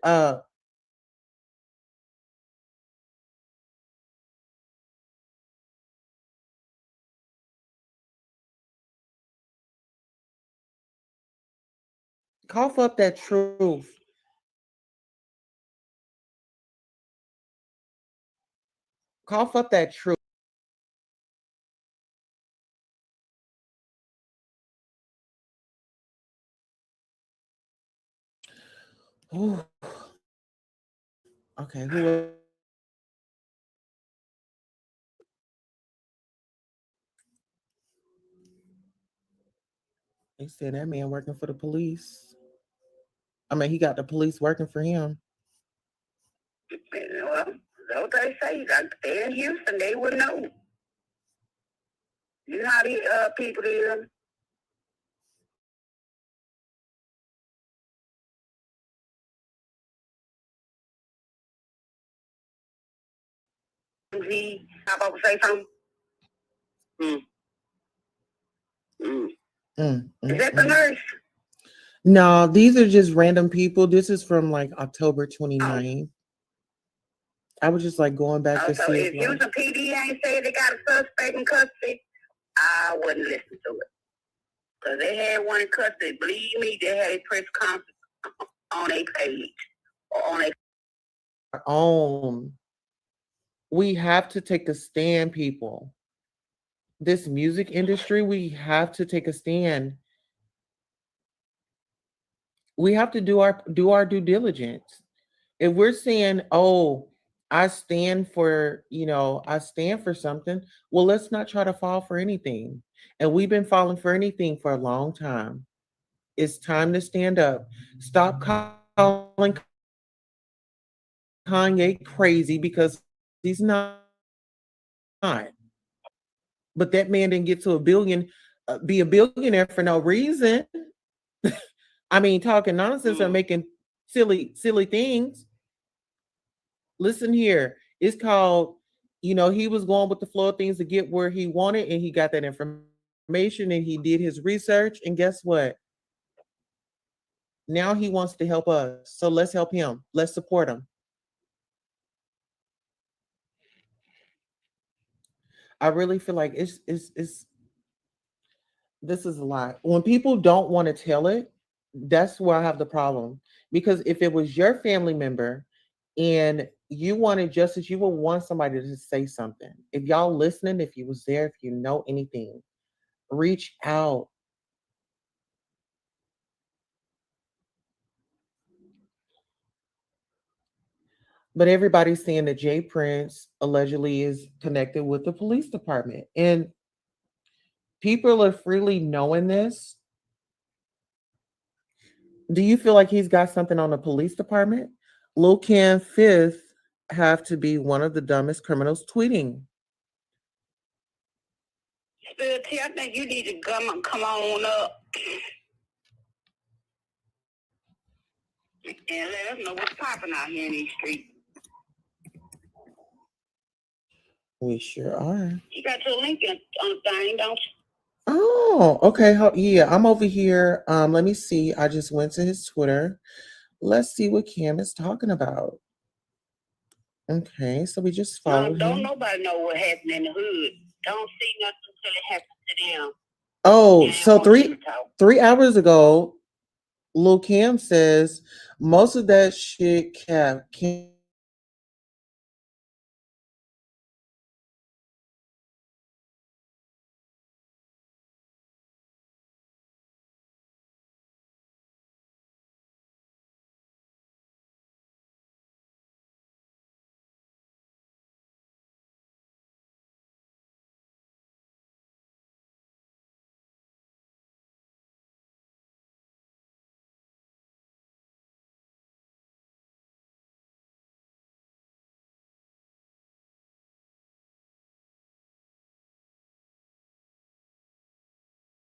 Cough up that truth. Cough up that truth. Ooh. Okay, who? They said that man working for the police. I mean, he got the police working for him. Well, that's what they say. They're in Houston, they would know. You know how these people is. How about we say something? Mm. Mm. Is that the nurse? No, these are just random people. This is from like October 29th. I was just like going back to So see if Houston PD ain't said they got a suspect in custody, I wouldn't listen to it. Because they had one in custody. Believe me, they had a press conference on a page. Or on a own. We have to take a stand, people. This music industry, we have to take a stand. We have to do our due diligence. If we're saying, "Oh, I stand for something," well, let's not try to fall for anything. And we've been falling for anything for a long time. It's time to stand up. Stop calling Kanye crazy, because he's not. But that man didn't get to a billion, be a billionaire for no reason. I mean, talking nonsense or making silly things. Listen here, it's called, he was going with the flow of things to get where he wanted, and he got that information and he did his research. And guess what? Now he wants to help us. So let's help him. Let's support him. I really feel like it's this is a lot. When people don't want to tell it, that's where I have the problem. Because if it was your family member and you wanted justice, you would want somebody to say something. If y'all listening, if you was there, if you know anything, reach out. But everybody's saying that Jay Prince allegedly is connected with the police department. And people are freely knowing this. Do you feel like he's got something on the police department? Lil Kim Fifth have to be one of the dumbest criminals tweeting. Still, T, I think you need to come on up and let us know what's popping out here in these streets. We sure are. You got your link on the thing, don't you? Oh, okay. Yeah, I'm over here. Let me see. I just went to his Twitter. Let's see what Cam is talking about. Okay, so we just followed Don't him. nobody know what happened in the hood. Don't see nothing until it happens to them. Oh, Yeah, so won't you talk? 3 hours ago, Lil Cam says most of that shit came from Tulsa.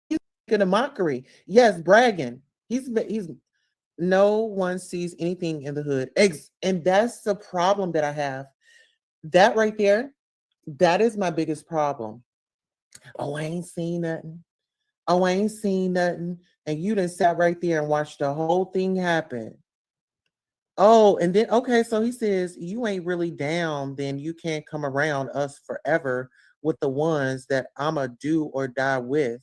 He's making a mockery. Yes, bragging. He's no one sees anything in the hood. And that's the problem that I have. That right there, that is my biggest problem. Oh, I ain't seen nothing. Oh, I ain't seen nothing. And you done sat right there and watched the whole thing happen. Oh, and then okay, so he says you ain't really down, then you can't come around us forever with the ones that I'ma do or die with.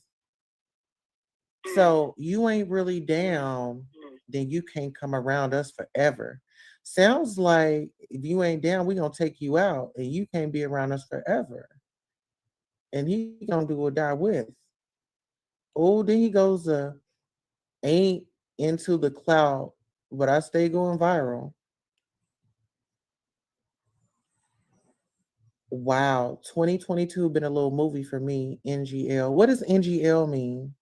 So you ain't really down, then you can't come around us forever. Sounds like if you ain't down, we gonna take you out and you can't be around us forever. And he gonna do or die with. Oh, then he goes, ain't into the cloud, but I stay going viral. Wow, 2022 been a little movie for me. NGL. What does NGL mean?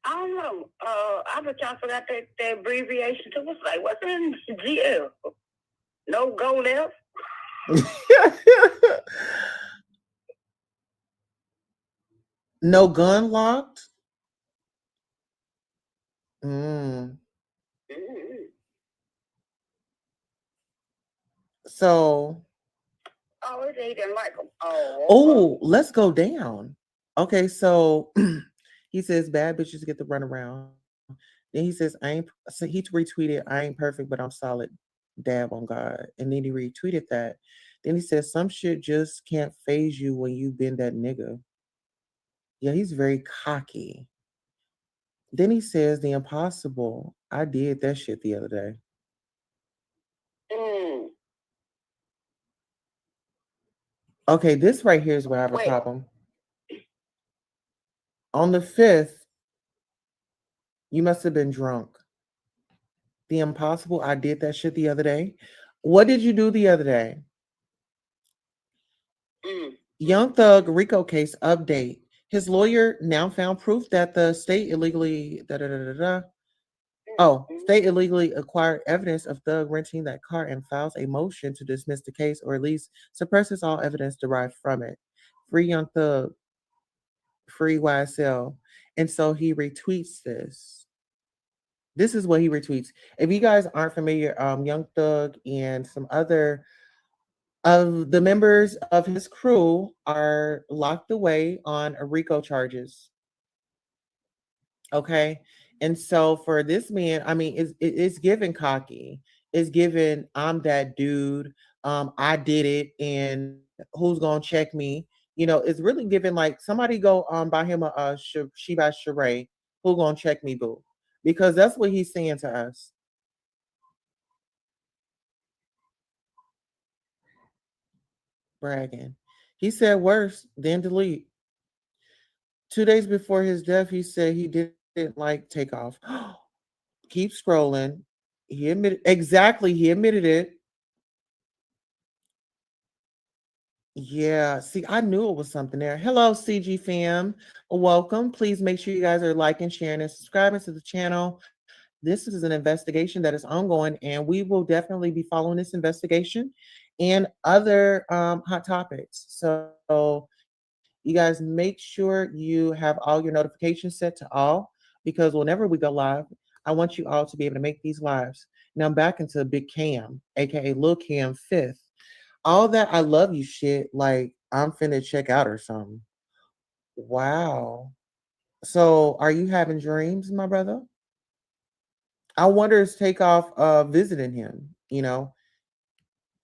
I don't know. I bet y'all forgot that abbreviation too. What's in GL? No go left. No gun locked. Mm. Mm-hmm. So, Oh, they didn't like them. Oh, oh, let's go down. Okay, so he says bad bitches get to run around. Then he says I ain't. So he retweeted I ain't perfect, but I'm solid. Dab on God, and then he retweeted that. Then he says some shit just can't phase you when you been that nigga. Yeah, he's very cocky. Then he says the impossible. I did that shit the other day. Mm. Okay, this right here is where I have a problem. On the 5th, you must have been drunk. The impossible. I did that shit the other day. What did you do the other day? Mm. Young Thug Rico case update. His lawyer now found proof that the state illegally state illegally acquired evidence of Thug renting that car and files a motion to dismiss the case or at least suppresses all evidence derived from it. Free Young Thug, free YSL. And so he retweets this. This is what he retweets. If you guys aren't familiar, Young Thug and some other of the members of his crew are locked away on RICO charges. Okay. And so for this man, I mean, it's given cocky. It's given, I'm that dude. I did it, and who's gonna check me? It's really given like somebody go buy him a Shiba Sheree. Who gonna check me, boo? Because that's what he's saying to us. Bragging. He said worse, then delete. 2 days before his death, he said he didn't like Takeoff. Keep scrolling. He admitted exactly. He admitted it. Yeah. See, I knew it was something there. Hello, CG fam. Welcome. Please make sure you guys are liking, sharing, and subscribing to the channel. This is an investigation that is ongoing, and we will definitely be following this investigation and other hot topics. So you guys make sure you have all your notifications set to all, because whenever we go live, I want you all to be able to make these lives. Now I'm back into Big Cam, aka Lil Cam Fifth. All that I love you shit, like I'm finna check out or something. Wow. So are you having dreams, my brother? I wonder is Takeoff visiting him, Now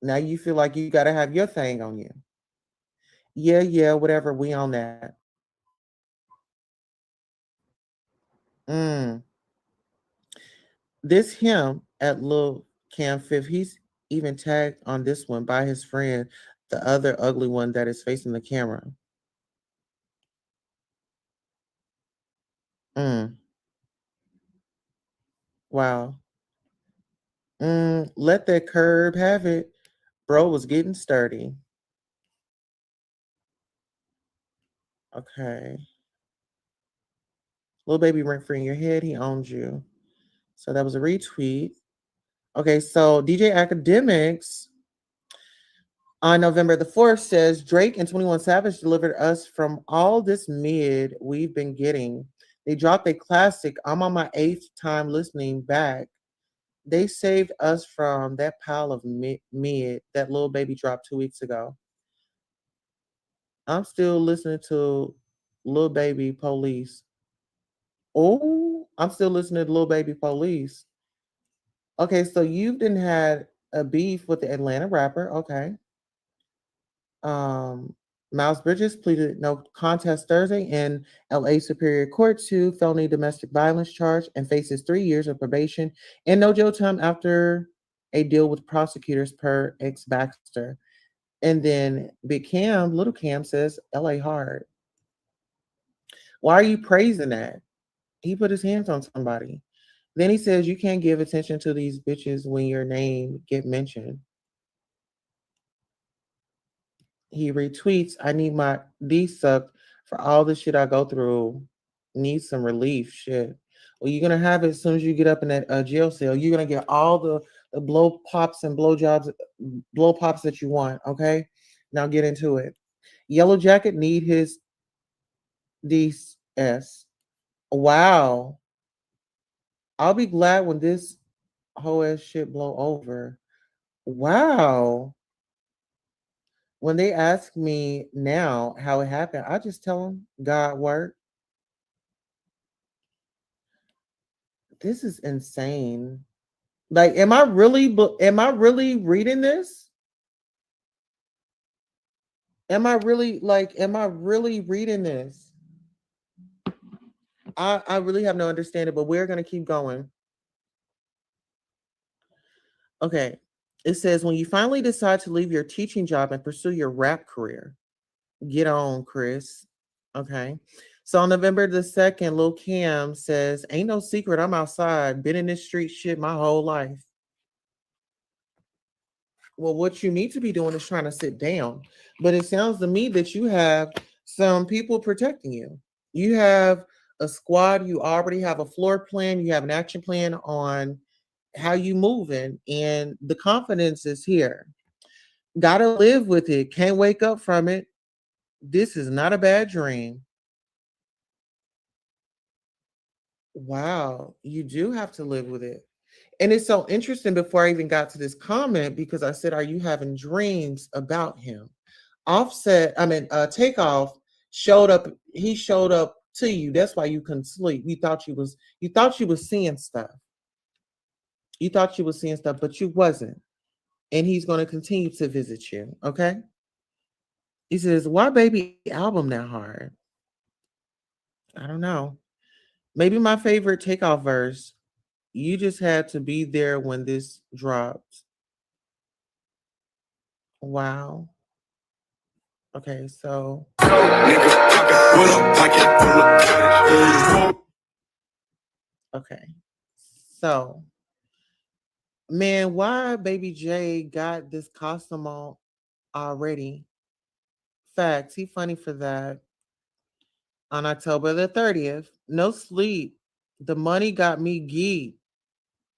you feel like you gotta have your thing on you. Yeah, yeah, whatever, we on that. Mm. This him at Lil Cam Fifth, he's even tagged on this one by his friend, the other ugly one that is facing the camera. Mm. Wow. Let that curb have it. Bro was getting sturdy. Okay. Little baby rent free in your head, he owns you. So that was a retweet. Okay, so DJ Academics on November the 4th says Drake and 21 Savage delivered us from all this mid we've been getting. They dropped a classic. I'm on my 8th time listening back. They saved us from that pile of mid that little baby dropped 2 weeks ago. I'm still listening to Lil Baby Police. Oh, I'm still listening to Lil Baby Police. Okay, so you've been had a beef with the Atlanta rapper. Okay. Um, Miles Bridges pleaded no contest Thursday in LA Superior Court to felony domestic violence charge and faces 3 years of probation and no jail time after a deal with prosecutors per ex Baxter. And then Big Cam, Little Cam says LA hard. Why are you praising that? He put his hands on somebody. Then he says you can't give attention to these bitches when your name get mentioned. He retweets, I need my D sucked for all the shit I go through. Need some relief. Shit. Well, you're gonna have it as soon as you get up in that jail cell. You're gonna get all the blow pops and blow jobs, blow pops that you want. Okay. Now get into it. Yellow Jacket need his DS. Wow. I'll be glad when this whole ass shit blow over. Wow. When they ask me now how it happened, I just tell them God worked. This is insane. Like, am I really reading this? Am I really reading this? I really have no understanding, but we're gonna keep going. Okay. It says when you finally decide to leave your teaching job and pursue your rap career, get on, Chris. Okay. So on November the 2nd, Lil Cam says, ain't no secret, I'm outside, been in this street shit my whole life. Well, what you need to be doing is trying to sit down. But it sounds to me that you have some people protecting you. You have a squad, you already have a floor plan, you have an action plan on how you moving, and the confidence is here. Gotta live with it. Can't wake up from it. This is not a bad dream. Wow, you do have to live with it. And it's so interesting before I even got to this comment because I said, are you having dreams about him? Takeoff showed up, he showed up to you. That's why you couldn't sleep. You thought you was seeing stuff. You thought you was seeing stuff, but you wasn't. And he's gonna continue to visit you. Okay. He says, why baby album that hard? I don't know. Maybe my favorite Takeoff verse. You just had to be there when this dropped. Wow. Okay, so okay. So man, why baby J got this costume on already? Facts, he funny for that. On October the 30th. No sleep. The money got me geeked.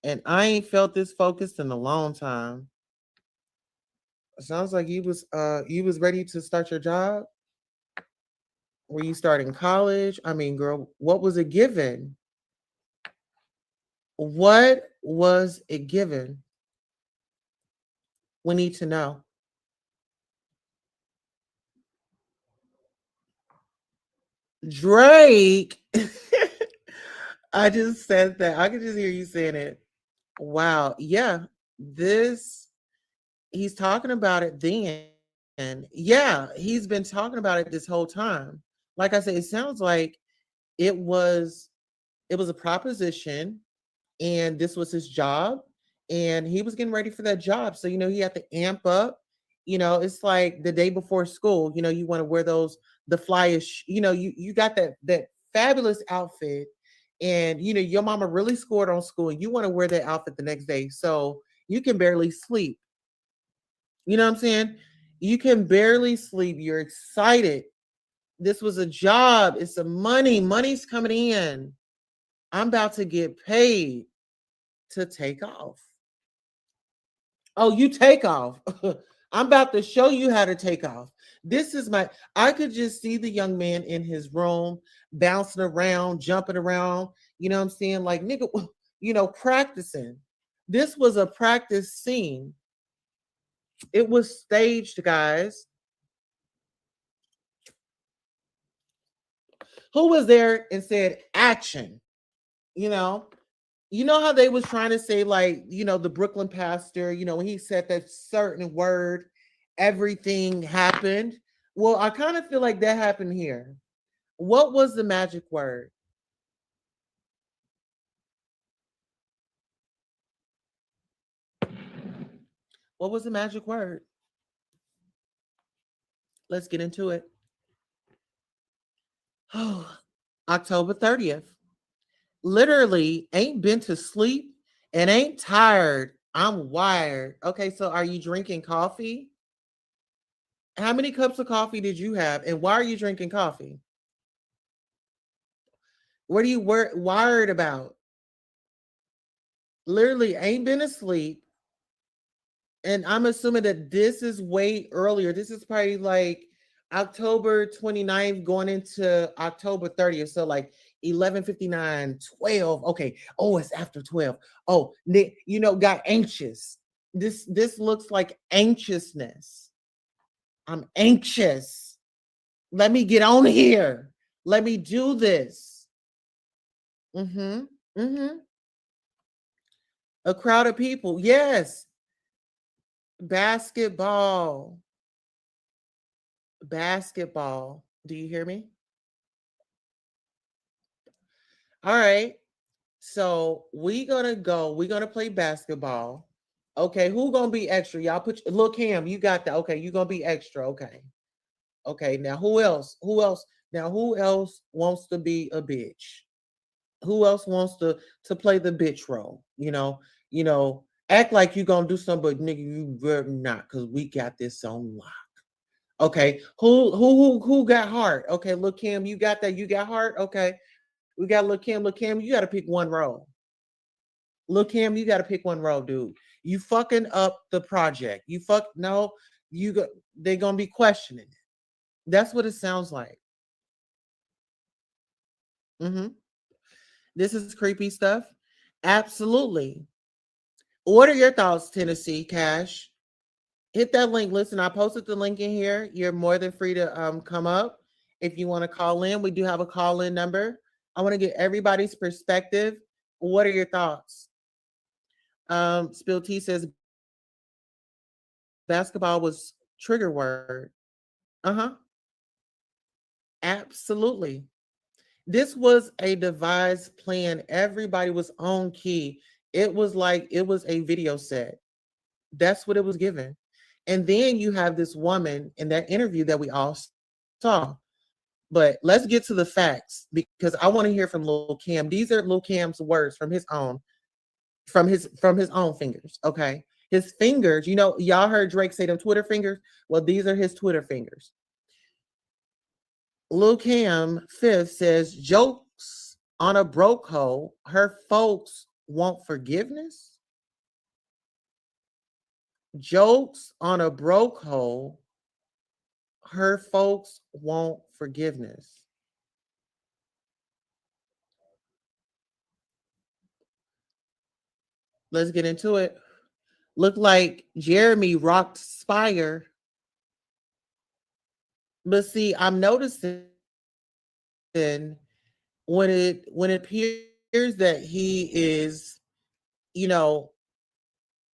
And I ain't felt this focused in a long time. Sounds like you was ready to start your job. Were you starting college? I mean, girl, what was it given? What was it given? We need to know. Drake. I just said that. I could just hear you saying it. Wow. Yeah. This, he's talking about it then. Yeah. He's been talking about it this whole time. Like I said, it sounds like it was it was a proposition and this was his job and he was getting ready for that job, so he had to amp up. It's like the day before school. You want to wear those, the flyish, you got that fabulous outfit, and your mama really scored on school and you want to wear that outfit the next day, so you can barely sleep. You know what I'm saying? You can barely sleep, you're excited. This was a job, it's some money's coming in. I'm about to get paid to take off. Oh, you take off. I'm about to show you how to take off. This is my, I could just see the young man in his room bouncing around, jumping around. You know what I'm saying? Like, nigga, practicing. This was a practice scene. It was staged, guys. Who was there and said action? You know, how they was trying to say, like, the Brooklyn pastor, when he said that certain word, everything happened. Well, I kind of feel like that happened here. What was the magic word? What was the magic word? Let's get into it. Oh, October 30th. Literally ain't been to sleep and ain't tired. I'm wired. Okay, so are you drinking coffee? How many cups of coffee did you have? And why are you drinking coffee? What are you wired about? Literally ain't been asleep. And I'm assuming that this is way earlier. This is probably like October 29th going into October 30th. So like 11:59, 12. Okay. Oh, it's after 12. Oh, got anxious. This looks like anxiousness. I'm anxious. Let me get on here. Let me do this. Mm-hmm. Mm-hmm. A crowd of people. Yes. Basketball. Basketball. Do you hear me? All right. So we're gonna play basketball. Okay, who gonna be extra? Y'all look him, you got that. Okay, you gonna be extra. Okay. Okay, now who else? Who else? Now who else wants to be a bitch? Who else wants to play the bitch role? Act like you gonna do something, but nigga, you better not, because we got this on lock. Okay, who got heart? Okay, look, Kim, you got that. You got heart. Okay, we got look, Kim. Look, Kim, you got to pick one role. Look, Kim, you got to pick one role, dude. You fucking up the project. You fuck no. You go. They gonna be questioning it. That's what it sounds like. Hmm. This is creepy stuff. Absolutely. What are your thoughts, Tennessee Cash? Hit that link. Listen, I posted the link in here. You're more than free to come up if you want to call in. We do have a call in number. I want to get everybody's perspective. What are your thoughts? Spill T says basketball was trigger word. Uh huh. Absolutely. This was a devised plan. Everybody was on key. It was like it was a video set. That's what it was given. And then you have this woman in that interview that we all saw. But let's get to the facts because I want to hear from Lil Cam. These are Lil Cam's words from his own fingers. Okay. His fingers, y'all heard Drake say them Twitter fingers. Well, these are his Twitter fingers. Lil Cam Fifth says jokes on a broke hoe. Her folks want forgiveness. Jokes on a broke hoe. Her folks want forgiveness. Let's get into it. Looked like Jeremy rocked Spire. But see, I'm noticing when it appears that he is, you know,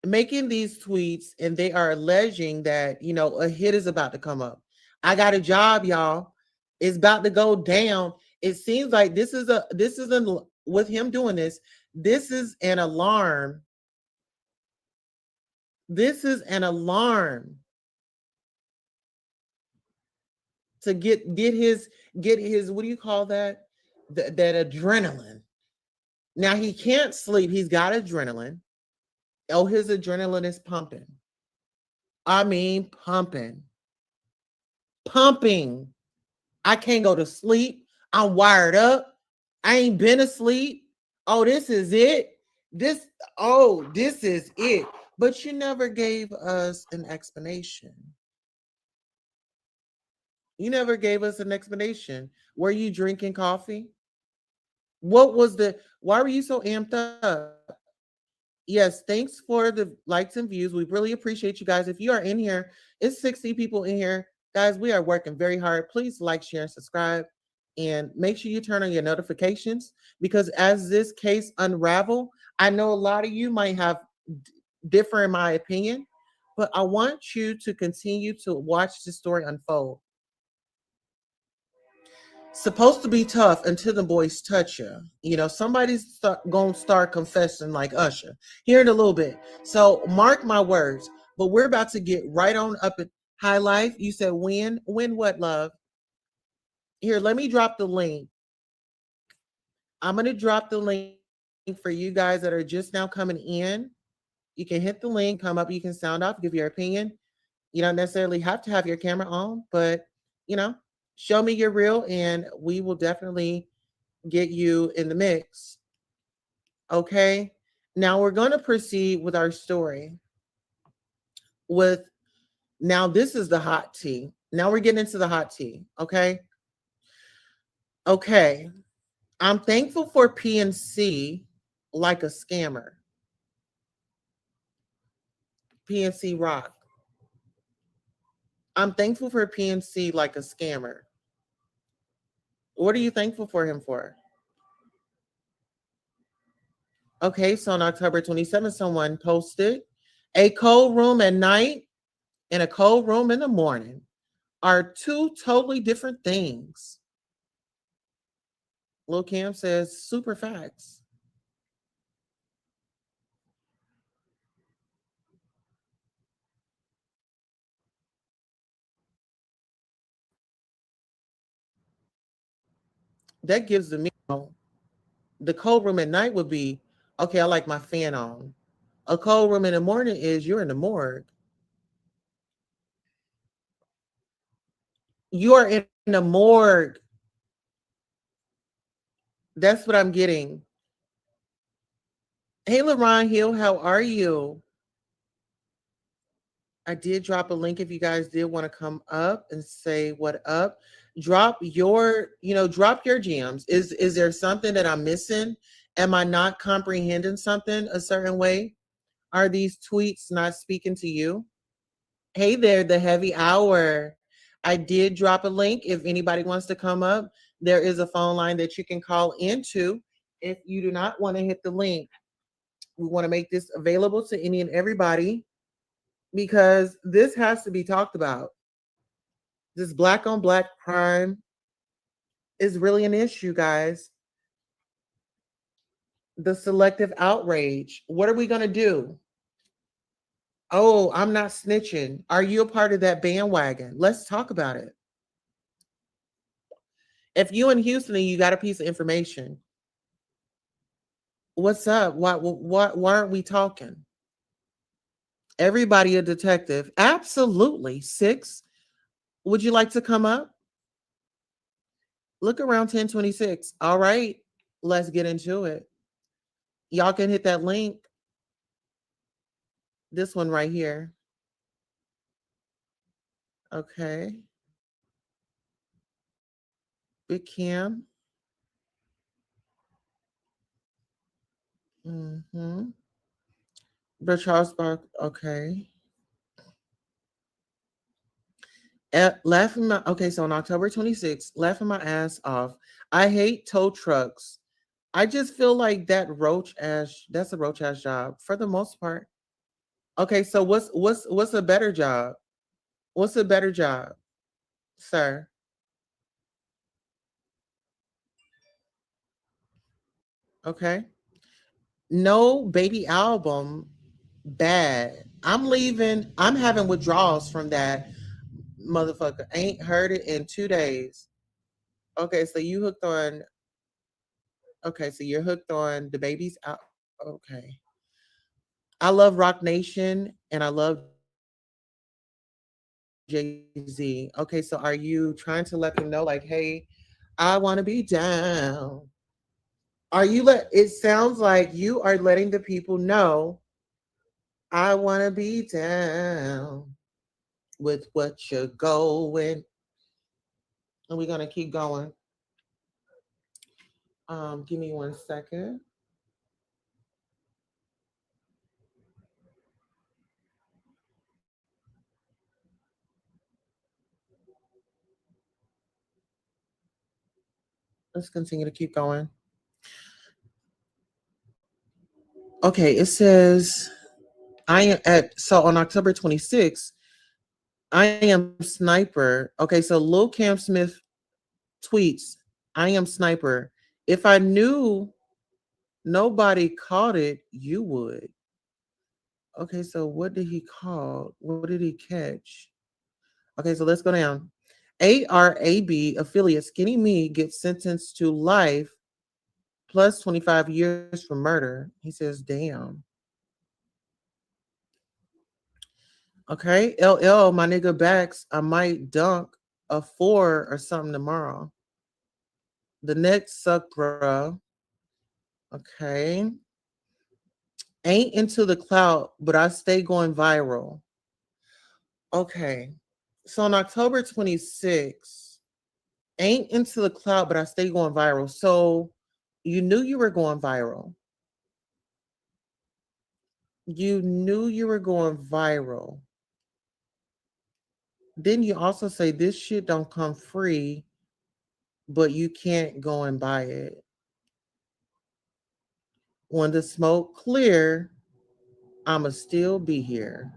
making these tweets and they are alleging that, a hit is about to come up. I got a job, y'all. It's about to go down. It seems like with him doing this, this is an alarm. This is an alarm to get his what do you call that? That adrenaline. Now he can't sleep. He's got adrenaline. Oh, his adrenaline is pumping. I mean, pumping, pumping. I can't go to sleep. I'm wired up. I ain't been asleep. Oh, this is it. This is it. But you never gave us an explanation. You never gave us an explanation. Were you drinking coffee? Why were you so amped up? Yes, thanks for the likes and views. We really appreciate you guys. If you are in here, it's 60 people in here. Guys, we are working very hard. Please like, share, and subscribe. And make sure you turn on your notifications because as this case unravel, I know a lot of you might have differ in my opinion, but I want you to continue to watch the story unfold. Supposed to be tough until the boys touch you. Gonna start confessing like Usher here in a little bit. So mark my words. But we're about to get right on up at High Life. You said win what, love? Here, let me drop the link. I'm gonna drop the link for you guys that are just now coming in. You can hit the link, come up, you can sound off, give your opinion. You don't necessarily have to have your camera on, but you know, show me you're real, and we will definitely get you in the mix. Okay. Now we're going to proceed with our story. With now, this is the hot tea. Now we're getting into the hot tea. Okay. Okay. I'm thankful for PNC like a scammer. PNC Rock. I'm thankful for PNC like a scammer. What are you thankful for him for? Okay, so on October 27th, someone posted a cold room at night and a cold room in the morning are two totally different things. Lil Cam says super facts. That gives the cold room at night would be okay, I like my fan on. A cold room in the morning is you're in the morgue. You are in the morgue. That's what I'm getting. Hey, LaRon Hill, how are you? I did drop a link if you guys did want to come up and say what up. Drop your, drop your gems. Is there something that I'm missing? Am I not comprehending something a certain way? Are these tweets not speaking to you? Hey there, the heavy hour. I did drop a link. If anybody wants to come up, there is a phone line that you can call into. If you do not want to hit the link, we want to make this available to any and everybody because this has to be talked about. This black on black crime is really an issue, guys. The selective outrage. What are we going to do? Oh, I'm not snitching. Are you a part of that bandwagon? Let's talk about it. If you in Houston and you got a piece of information, what's up? Why aren't we talking? Everybody a detective. Absolutely. Six. Would you like to come up? Look around 1026. All right. Let's get into it. Y'all can hit that link. This one right here. Okay. Big Cam. Mm-hmm. But Charles Bark. Okay. Laughing my okay, so on October 26th, laughing my ass off. I hate tow trucks. I just feel like that's a roach ass job for the most part. Okay, so what's a better job? What's a better job, sir? Okay. No baby album, bad. I'm leaving. I'm having withdrawals from that motherfucker. Ain't heard it in 2 days. Okay, so you hooked on. Okay, so you're hooked on the baby's out. Okay. I love Rock Nation and I love Jay Z. Okay, so are you trying to let them know, like, hey, I want to be down? It sounds like you are letting the people know I want to be down with what you're going. And we're gonna keep going. Give me 1 second. Let's continue to keep going. Okay, it says I am at so on October 26th, I am sniper. Okay, so Lil Cam Smith tweets, I am sniper. If I knew nobody caught it, you would. Okay, so what did he call? What did he catch? Okay, so let's go down. ARAB affiliate Skinny Me gets sentenced to life plus 25 years for murder. He says, damn. Okay, LL, my nigga backs. I might dunk a four or something tomorrow. The next suck, bro. Okay. Ain't into the clout, but I stay going viral. Okay. So on October 26th, ain't into the clout, but I stay going viral. So you knew you were going viral. You knew you were going viral. Then you also say this shit don't come free, but you can't go and buy it. When the smoke clear, I'ma still be here.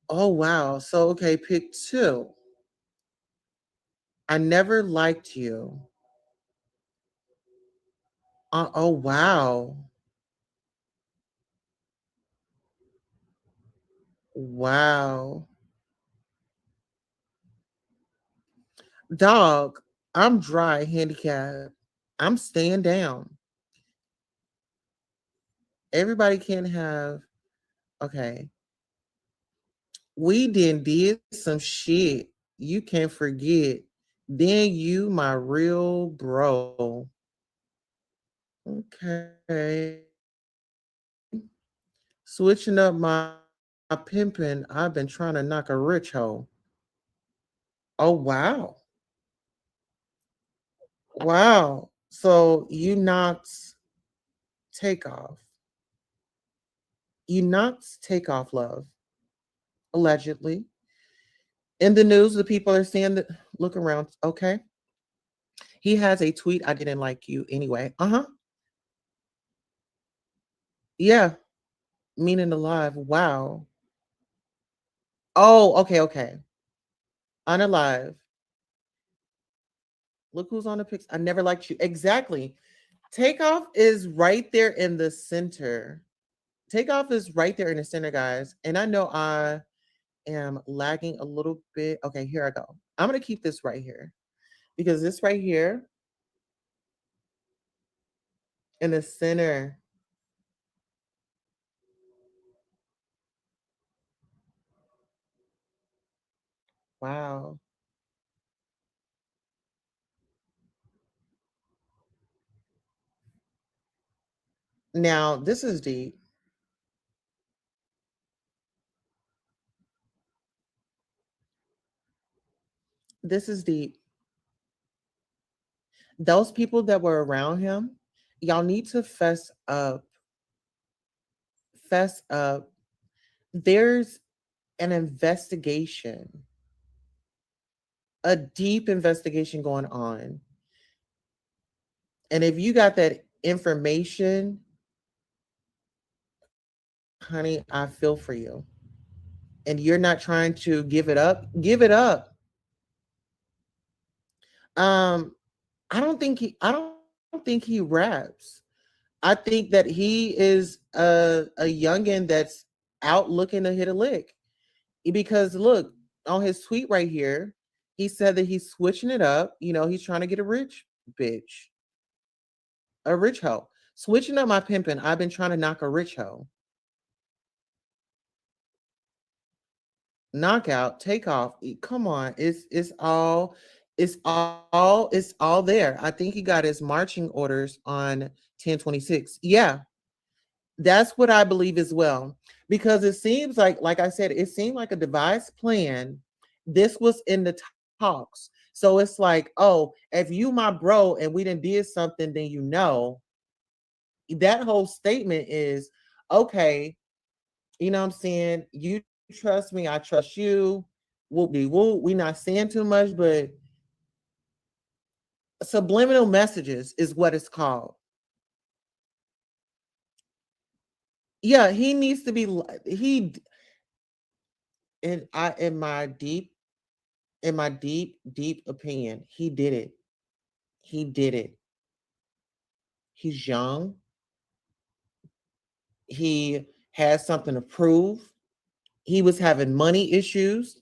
Oh wow. So okay, pick two. I never liked you. Oh wow. Wow. Dog, I'm dry, handicapped. I'm staying down. Everybody can have, okay. We did some shit. You can't forget. Then you my real bro. Okay. Switching up my pimping. I've been trying to knock a rich hoe. Oh wow. Wow. So you knocked Takeoff. You knocked Takeoff, love, allegedly. In the news, the people are saying that look around. Okay. He has a tweet. I didn't like you anyway. Uh-huh. Yeah. Meaning alive. Wow. Oh, okay, okay. Unalive. Look who's on the pics. I never liked you. Exactly. Takeoff is right there in the center. Takeoff is right there in the center, guys. And I know I am lagging a little bit. Okay, here I go. I'm going to keep this right here because this right here in the center. Wow. Now, this is deep. This is deep. Those people that were around him, y'all need to fess up. Fess up. There's an investigation, a deep investigation going on. And if you got that information, honey, I feel for you. And you're not trying to give it up, give it up. Um, I don't think he raps. I think that he is a youngin that's out looking to hit a lick. Because look, on his tweet right here, he said that he's switching it up. You know, he's trying to get a rich bitch, a rich hoe. Switching up my pimping. I've been trying to knock a rich hoe. Knockout, Takeoff. Come on, it's all there. I think he got his marching orders on 10/26. Yeah, that's what I believe as well. Because it seems like I said, it seemed like a devised plan. This was in the talks. So it's like, oh, if you my bro and we didn't did something, then that whole statement is okay. You know what I'm saying? You trust me, I trust you. Whoop de whoop. We not saying too much, but subliminal messages is what it's called. Yeah, he needs to be he in my deep opinion, he did it. He did it. He's young. He has something to prove. He was having money issues.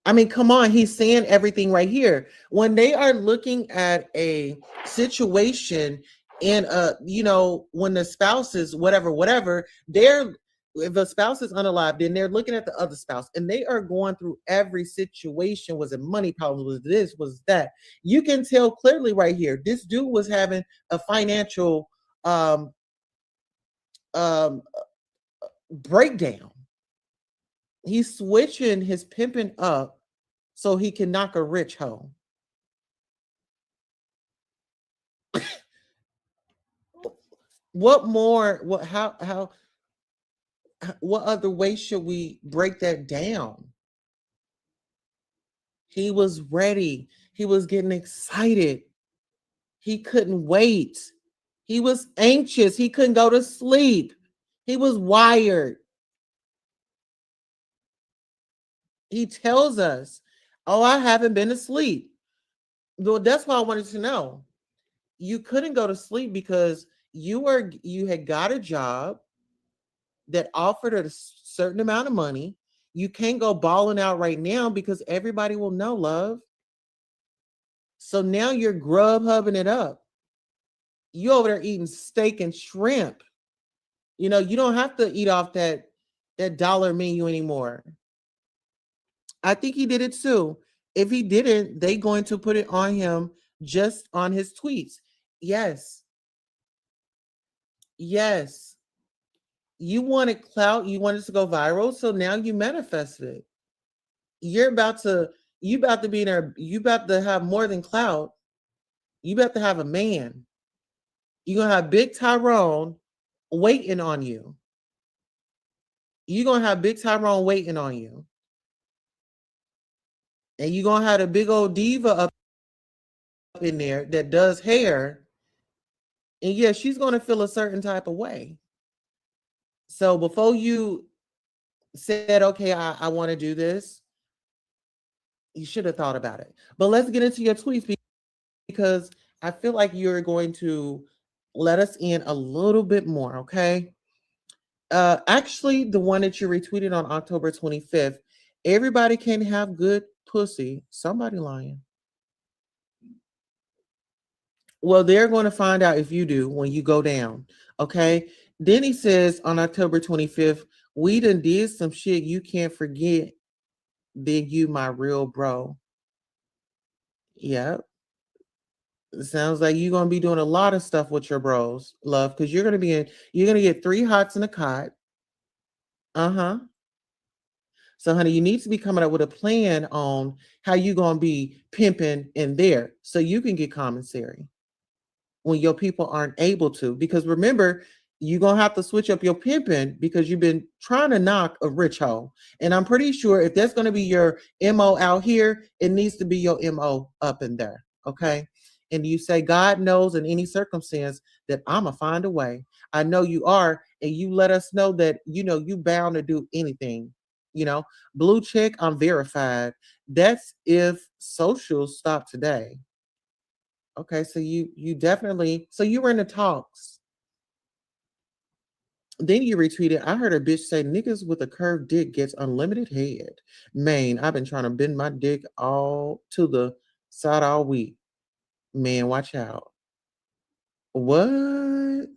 I mean, come on, he's saying everything right here. When they are looking at a situation in when the spouse is whatever, they're if the spouse is unalive, then they're looking at the other spouse and they are going through every situation. Was it money problems? Was this? Was that? You can tell clearly right here. This dude was having a financial um um breakdown. He's switching his pimping up so he can knock a rich hoe. What more? What other way should we break that down? He was ready. He was getting excited. He couldn't wait. He was anxious. He couldn't go to sleep. He was wired. He tells us, "Oh, I haven't been asleep." Well, that's why I wanted to know. You couldn't go to sleep because you had got a job that offered a certain amount of money. You can't go balling out right now because everybody will know, love. So now you're grub hubbing it up. You over there eating steak and shrimp. You know, you don't have to eat off that dollar menu anymore. I think he did it too. If he didn't, they going to put it on him just on his tweets. Yes. Yes. You wanted clout, you wanted to go viral, so now you manifested it. You're about to you about to be there, you about to have more than clout. You about to have a man. You're gonna have big Tyrone waiting on you. You're gonna have big Tyrone waiting on you. And you're gonna have a big old diva up in there that does hair. And yeah, she's gonna feel a certain type of way. So before you said, okay, I want to do this, you should have thought about it. But let's get into your tweets because I feel like you're going to let us in a little bit more, okay? Actually, the one that you retweeted on October 25th, everybody can have good pussy. Somebody lying. Well, they're going to find out if you do when you go down, okay? Then he says on October 25th, we done did some shit you can't forget. Then you my real bro. Yep. It sounds like you're gonna be doing a lot of stuff with your bros, love, because you're gonna get 3 hots in a cot. Uh-huh. So, honey, you need to be coming up with a plan on how you gonna be pimping in there so you can get commissary when your people aren't able to. Because remember, you're gonna have to switch up your pimping because you've been trying to knock a rich hoe. And I'm pretty sure if that's gonna be your MO out here, it needs to be your MO up in there. Okay. And you say, God knows in any circumstance that I'ma find a way. I know you are, and you let us know that you bound to do anything. You know, blue check, I'm verified. That's if socials stop today. Okay, so you definitely so you were in the talks. Then you retweeted, I heard a bitch say niggas with a curved dick gets unlimited head. Man, I've been trying to bend my dick all to the side all week. Man, watch out. What?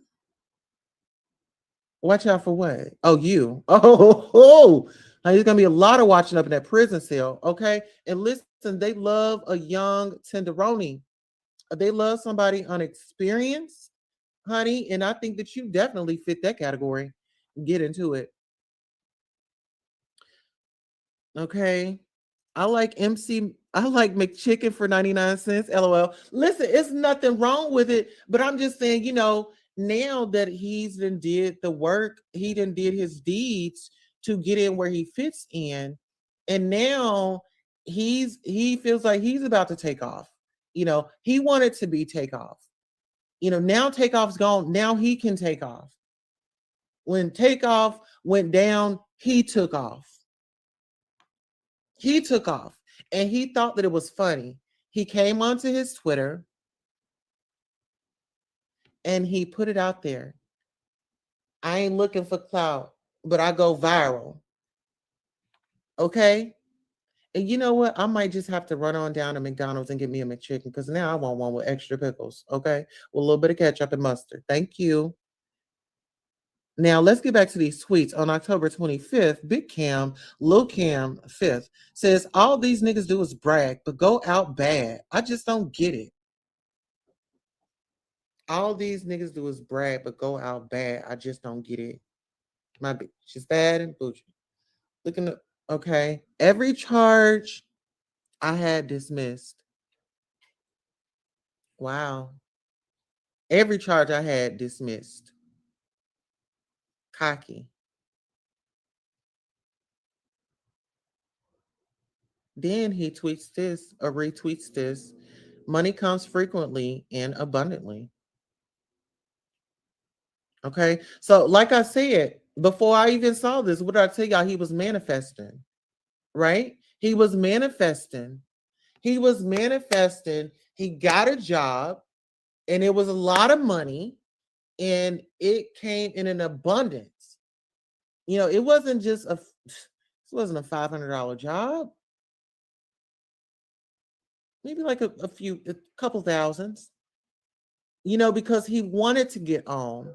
Watch out for what? Oh, you. Oh. There's gonna be a lot of watching up in that prison cell. Okay. And listen, they love a young tenderoni. They love somebody unexperienced, honey. And I think that you definitely fit that category. Get into it. Okay. I like McChicken for 99 cents. LOL. Listen, it's nothing wrong with it, but I'm just saying, now that he's done did the work, he done did his deeds to get in where he fits in. And now he feels like he's about to take off. He wanted to be Takeoff. Now Takeoff's gone. Now he can take off. When Takeoff went down, he took off. He took off and he thought that it was funny. He came onto his Twitter and he put it out there. I ain't looking for clout, but I go viral. Okay. And you know what? I might just have to run on down to McDonald's and get me a McChicken because now I want one with extra pickles. Okay. With a little bit of ketchup and mustard. Thank you. Now let's get back to these tweets. On October 25th, Big Cam, Lil Cam 5th says all these niggas do is brag, but go out bad. I just don't get it. All these niggas do is brag, but go out bad. I just don't get it. My bitch is bad and bougie. Looking up, okay. Every charge I had dismissed. Wow. Every charge I had dismissed. Cocky. Then he tweets this or retweets this. Money comes frequently and abundantly. Okay. So, like I said, before I even saw this, what did I tell y'all? He was manifesting, right? He was manifesting. He was manifesting. He got a job and it was a lot of money and it came in an abundance. It wasn't just this wasn't a $500 job. Maybe like a couple thousands, because he wanted to get on.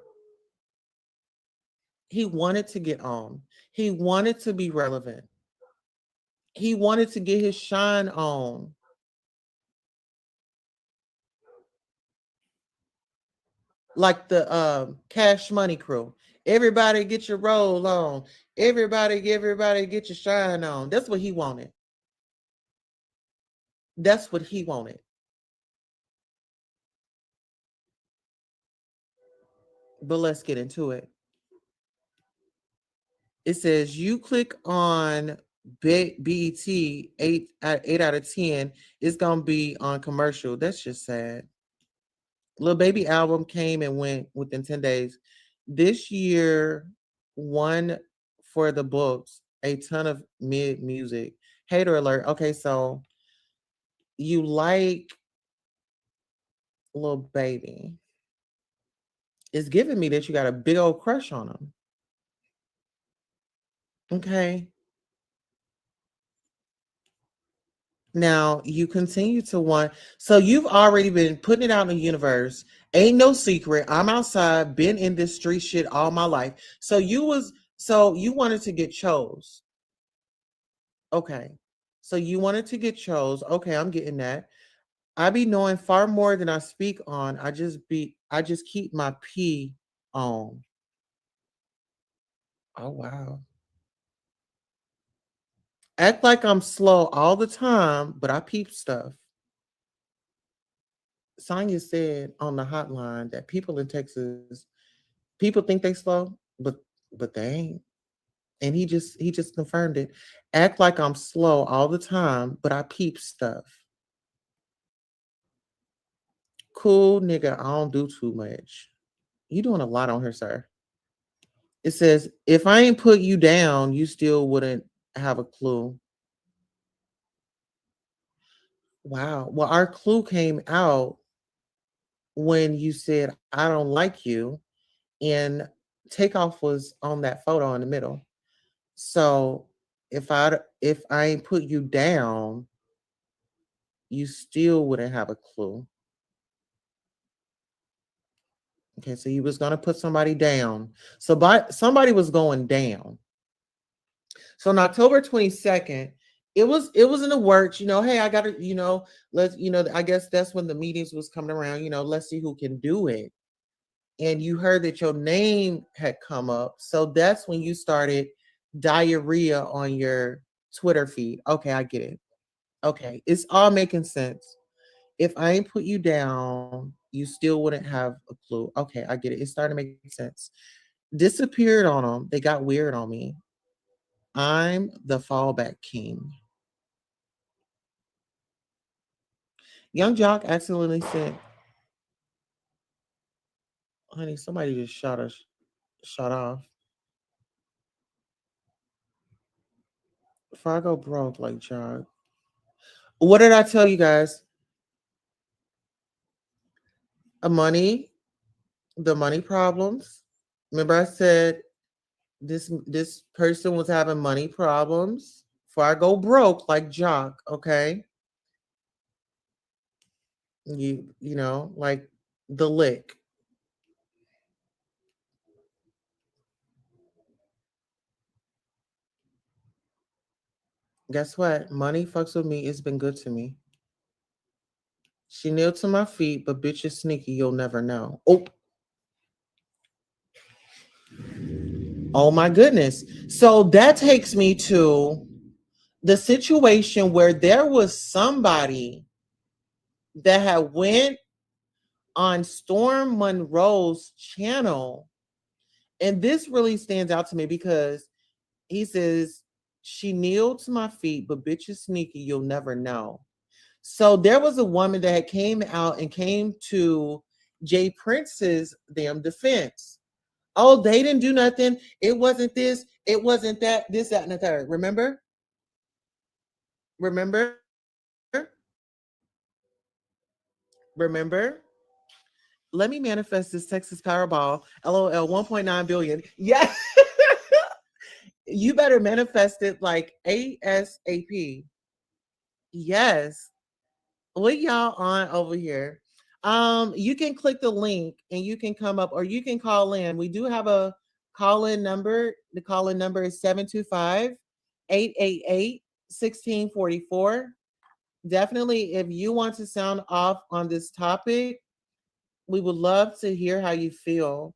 He wanted to get on. He wanted to be relevant. He wanted to get his shine on. Like the Cash Money crew. Everybody get your roll on. Everybody get your shine on. That's what he wanted. That's what he wanted. But let's get into it. It says you click on BET 8 out of 10. It's gonna be on commercial. That's just sad. Little Baby album came and went within 10 days. This year, one for the books, a ton of mid music. Hater alert. Okay, so you like Little Baby. It's giving me that you got a big old crush on him. Okay. Now you continue to want, so you've already been putting it out in the universe. Ain't no secret. I'm outside, been in this street shit all my life. So you wanted to get chose. Okay. So you wanted to get chose. Okay, I'm getting that. I be knowing far more than I speak on. I just keep my pee on. Oh wow. Act like I'm slow all the time, but I peep stuff. Sonya said on the hotline that people in Texas, people think they slow, but they ain't. And he just confirmed it. Act like I'm slow all the time, but I peep stuff. Cool nigga, I don't do too much. You doing a lot on her, sir. It says, if I ain't put you down, you still wouldn't have a clue. Wow. Well, our clue came out when you said, I don't like you. And Takeoff was on that photo in the middle. So if I ain't put you down, you still wouldn't have a clue. Okay, so you was gonna put somebody down. Somebody was going down. So on October 22nd, it was in the works, hey, I gotta, let's, I guess that's when the meetings was coming around, let's see who can do it. And you heard that your name had come up. So that's when you started diarrhea on your Twitter feed. Okay, I get it. Okay, it's all making sense. If I ain't put you down, you still wouldn't have a clue. Okay, I get it. It's starting to make sense. Disappeared on them. They got weird on me. I'm the fallback king. Young Jock accidentally said, honey, somebody just shot off. If I go broke like Jock. What did I tell you guys? A money, the money problems. Remember I said this person was having money problems. Before I go broke like Jock, okay? Like the lick. Guess what? Money fucks with me. It's been good to me. She kneeled to my feet, but bitch is sneaky. You'll never know. Oh my goodness. So that takes me to the situation where there was somebody that had went on Storm Monroe's channel. And this really stands out to me because he says, she kneeled to my feet, but bitch is sneaky. You'll never know. So there was a woman that had came out and came to Jay Prince's damn defense. Oh, they didn't do nothing. It wasn't this. It wasn't that. This, that, and the third. Remember? Remember? Remember? Let me manifest this Texas Powerball. LOL 1.9 billion. Yeah. You better manifest it like ASAP. Yes. What y'all on over here? You can click the link and you can come up or you can call in. We do have a call-in number. The call-in number is 725-888-1644. Definitely, if you want to sound off on this topic, we would love to hear how you feel.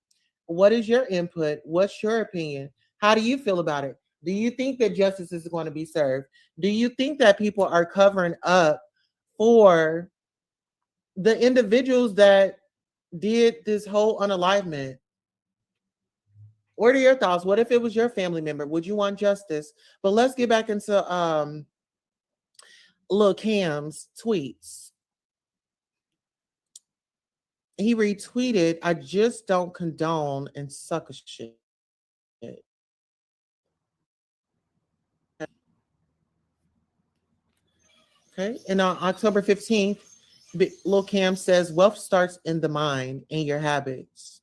What is your input? What's your opinion? How do you feel about it? Do you think that justice is going to be served? Do you think that people are covering up for the individuals that did this whole unalivement? What are your thoughts? What if it was your family member? Would you want justice? But let's get back into Lil Cam's tweets. He retweeted, I just don't condone and suck a shit. Okay. And on October 15th, Lil Cam says, wealth starts in the mind and your habits.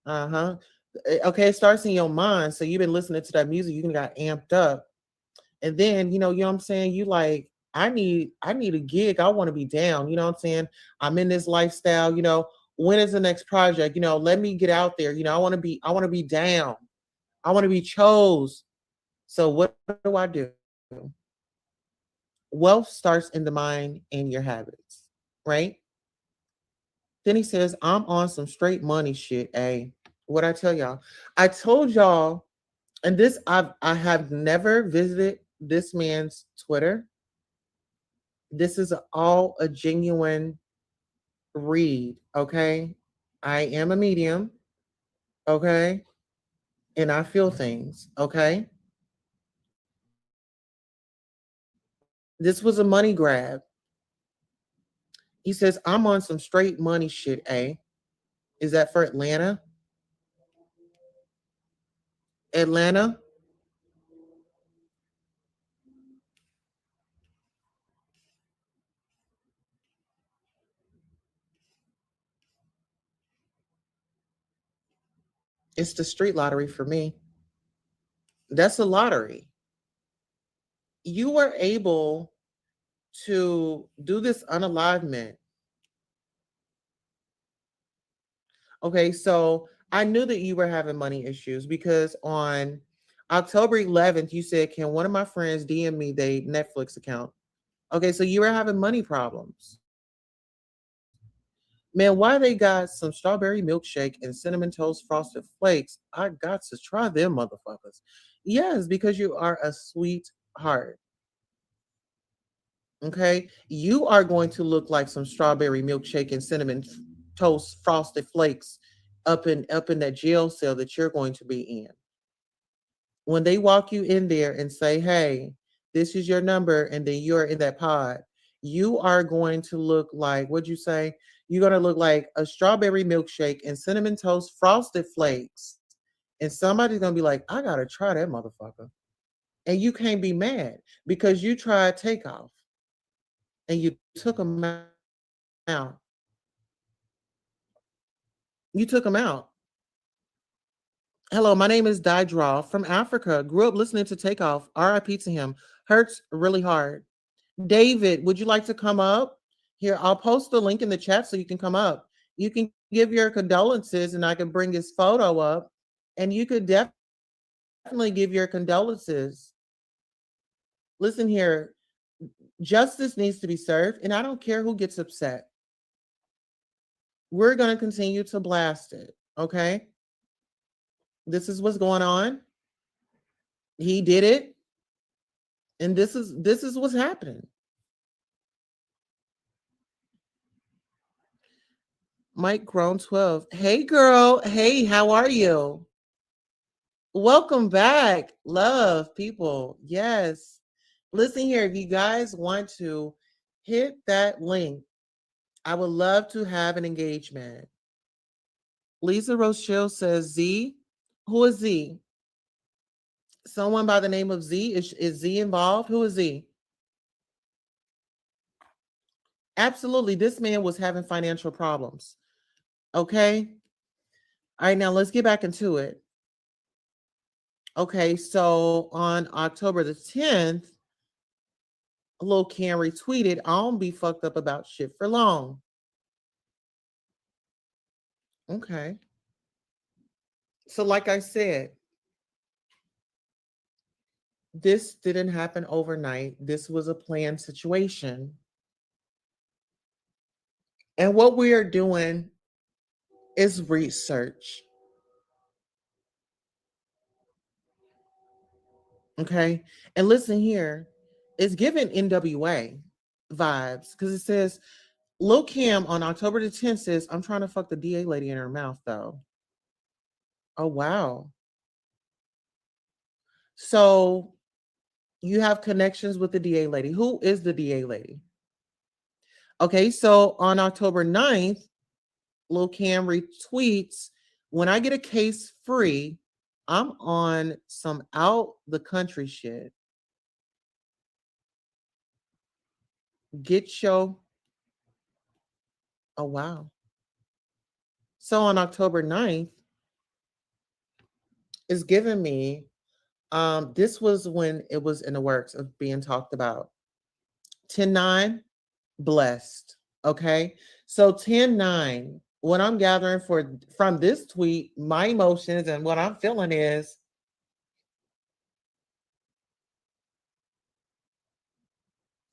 Uh-huh. Okay, it starts in your mind. So you've been listening to that music, you got amped up. And then, you know what I'm saying? You like, I need a gig. I want to be down. You know what I'm saying? I'm in this lifestyle, when is the next project? Let me get out there. I want to be down. I want to be chose. So what do I do? Wealth starts in the mind and your habits, right? Then he says, I'm on some straight money shit. Hey, what I tell y'all? I told y'all, and this I have never visited this man's Twitter. This is all a genuine read, okay? I am a medium, okay? And I feel things, okay? This was a money grab. He says, I'm on some straight money shit, A. Is that for Atlanta? Atlanta? It's the street lottery for me. That's a lottery. You were able to do this unalivement. Okay, so I knew that you were having money issues because on October 11th, you said, can one of my friends DM me their Netflix account? Okay, so you were having money problems. Man, why they got some strawberry milkshake and cinnamon toast frosted flakes? I got to try them motherfuckers. Yes, because you are a sweetheart. Okay, you are going to look like some strawberry milkshake and cinnamon toast frosted flakes up in that jail cell that you're going to be in. When they walk you in there and say, "Hey, this is your number," and then you're in that pod, you are going to look like, what'd you say? You're going to look like a strawberry milkshake and cinnamon toast frosted flakes. And somebody's going to be like, I got to try that motherfucker. And you can't be mad because you tried Takeoff and you took them out. You took them out. Hello, my name is Didraw from Africa. Grew up listening to Takeoff. RIP to him. Hurts really hard. David, would you like to come up? Here, I'll post the link in the chat so you can come up. You can give your condolences and I can bring his photo up. And you could definitely give your condolences. Listen here, justice needs to be served, and I don't care who gets upset. We're going to continue to blast it, okay? This is what's going on. He did it, and this is what's happening. Mike Grown 12. Hey girl. Hey, how are you? Welcome back. Love people. Yes. Listen here, if you guys want to hit that link, I would love to have an engagement. Lisa Rochelle says Z. Who is Z? Someone by the name of Z. Is Z involved? Who is Z? Absolutely. This man was having financial problems. Okay. All right, now let's get back into it. Okay, so on October the 10th, Lil Cam retweeted, I don't be fucked up about shit for long. Okay. So like I said, this didn't happen overnight. This was a planned situation. And what we are doing It's research. Okay. And listen here, it's giving NWA vibes because it says Lil Kim on October the 10th says, I'm trying to fuck the DA lady in her mouth though. Oh, wow. So you have connections with the DA lady. Who is the DA lady? Okay. So on October 9th, Lil Cam retweets, when I get a case free, I'm on some out the country shit. Get your, oh, wow. So on October 9th, it's giving me, this was when it was in the works of being talked about. 10-9, blessed. Okay. So 10-9, what I'm gathering from this tweet, my emotions and what I'm feeling is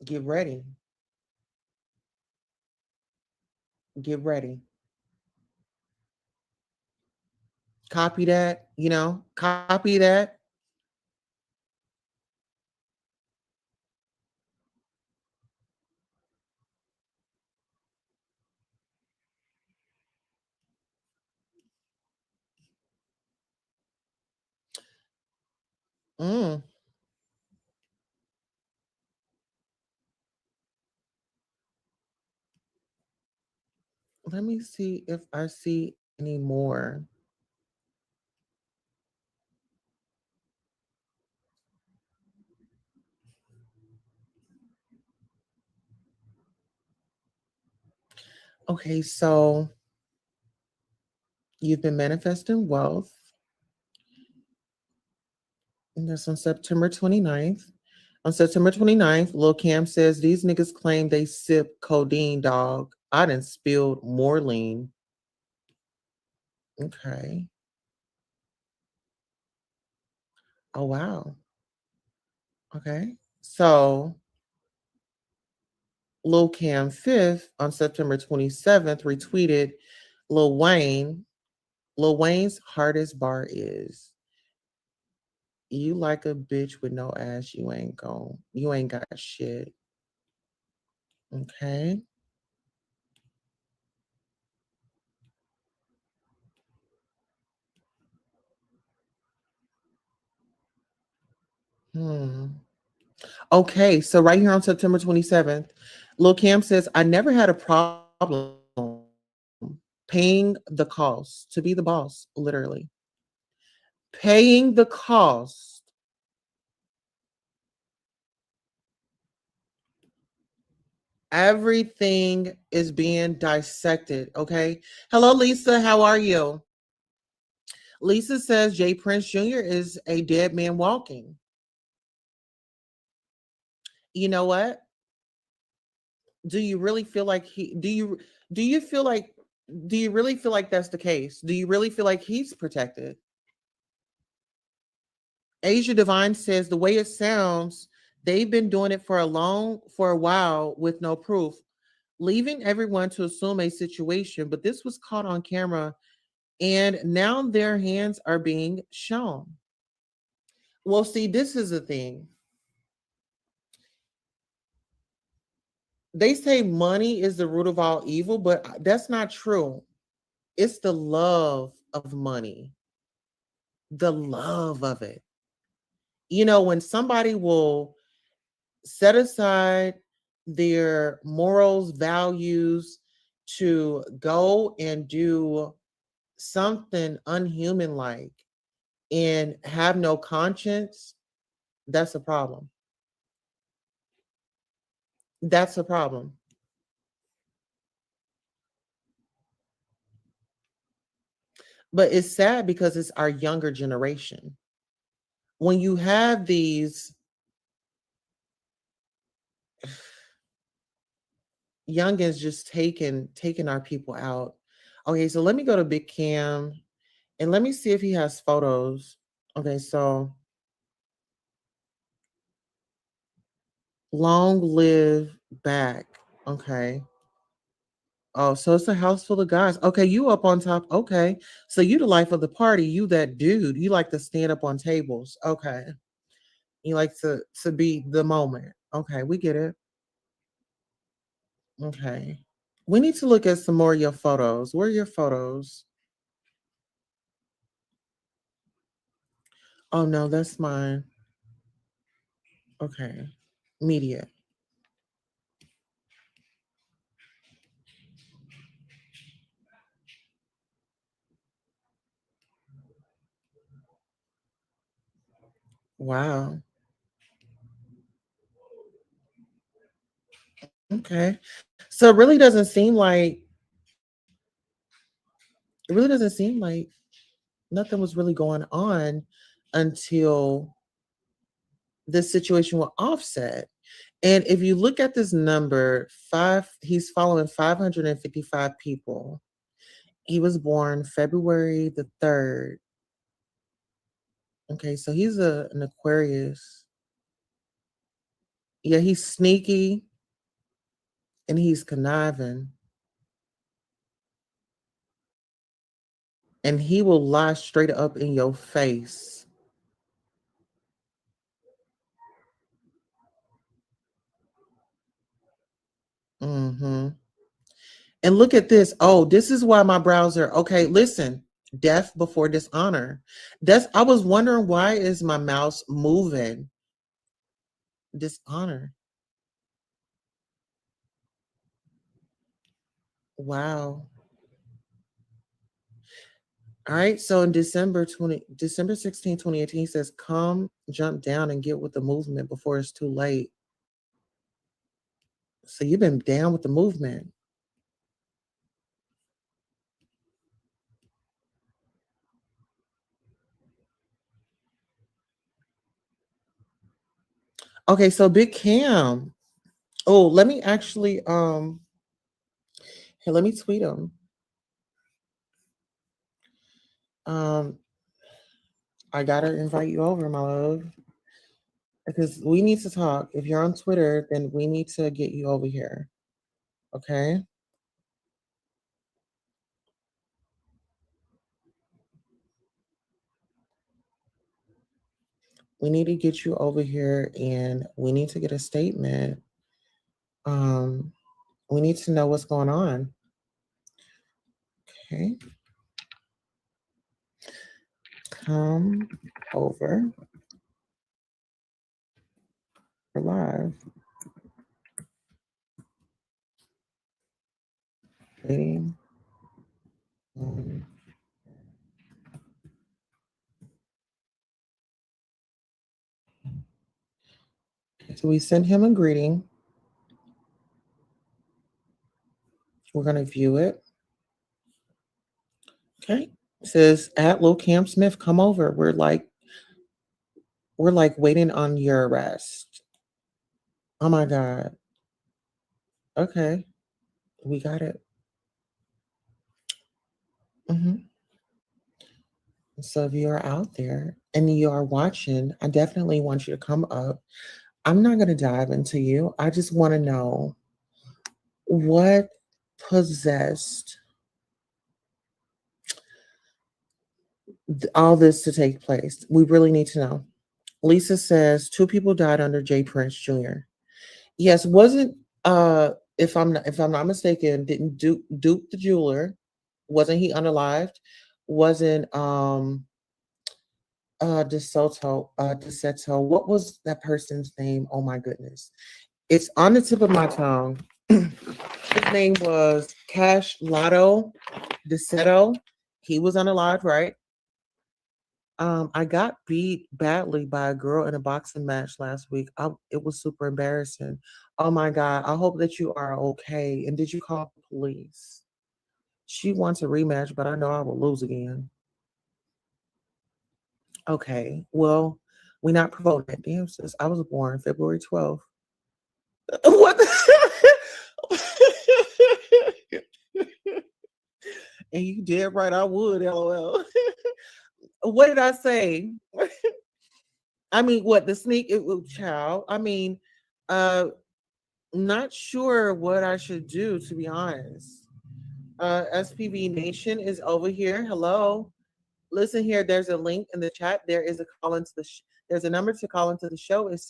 get ready. Get ready. Copy that, copy that. Mm, let me see if I see any more. Okay, so you've been manifesting wealth. And that's on September 29th. On September 29th, Lil Cam says these niggas claim they sip codeine, dog. I done spilled more lean. Okay. Oh, wow. Okay. So Lil Cam Fifth on September 27th retweeted Lil Wayne. Lil Wayne's hardest bar is, you like a bitch with no ass, you ain't got shit. Okay. Hmm. Okay, so right here on September 27th, Lil Cam says, I never had a problem paying the cost to be the boss, literally. Paying the cost. Everything is being dissected. Okay. Hello, Lisa. How are you? Lisa says Jay Prince Jr. is a dead man walking. You know what? Do you really feel like do you feel like do you really feel like that's the case? Do you really feel like he's protected? Asia Divine says the way it sounds, they've been doing it for a while with no proof, leaving everyone to assume a situation, but this was caught on camera and now their hands are being shown. Well, see, this is the thing. They say money is the root of all evil, but that's not true. It's the love of money, the love of it. When somebody will set aside their morals, values to go and do something unhuman like and have no conscience, that's a problem. That's a problem. But it's sad because it's our younger generation. When you have these youngins just taking our people out. Okay, so let me go to Big Cam and let me see if he has photos. Okay, so long live back. Okay. Oh, so it's a house full of guys. Okay, you up on top. Okay. So you the life of the party. You that dude. You like to stand up on tables. Okay. You like to be the moment. Okay, we get it. Okay. We need to look at some more of your photos. Where are your photos? Oh no, that's mine. Okay. Media. Wow. Okay. So it really doesn't seem like nothing was really going on until this situation with Offset. And if you look at this number, he's following 555 people. He was born February the 3rd. Okay, so he's an Aquarius. Yeah, he's sneaky and he's conniving. And he will lie straight up in your face. Hmm. And look at this. Oh, this is why my browser. Okay, listen. Death before dishonor. I was wondering, why is my mouse moving? Dishonor. Wow. All right. So in December 16, 2018, he says, come jump down and get with the movement before it's too late. So you've been down with the movement. Okay, so Big Cam. Oh, let me actually here, let me tweet him. Um, I gotta invite you over, my love. Because we need to talk. If you're on Twitter, then we need to get you over here. Okay? We need to get you over here and we need to get a statement. Um, we need to know what's going on. Okay. Come over. We're live. Waiting. Um, so we send him a greeting. We're gonna view it. Okay. It says at Lil Cam Smith, come over. We're like waiting on your arrest. Oh my God. Okay. We got it. Hmm. So if you're out there and you are watching, I definitely want you to come up. I'm not going to dive into you. I just want to know what possessed all this to take place. We really need to know. Lisa says two people died under Jay Prince Jr. Yes, wasn't if I'm not mistaken, didn't Duke the jeweler, wasn't he unalived? Wasn't DeSoto, what was that person's name? Oh my goodness. It's on the tip of my tongue. His name was Cash Lotto DeSoto. He was unalived, right? I got beat badly by a girl in a boxing match last week. It was super embarrassing. Oh my God. I hope that you are okay. And did you call the police? She wants a rematch, but I know I will lose again. Okay. Well, we're not promoting that. Damn, sis. I was born February 12th. What and you did right, I would, LOL. What did I say? I mean, what the sneak it will child. I mean, uh not sure what I should do, to be honest. SPV Nation is over here. Hello. Listen here, there's a link in the chat. There is a call into there's a number to call into the show is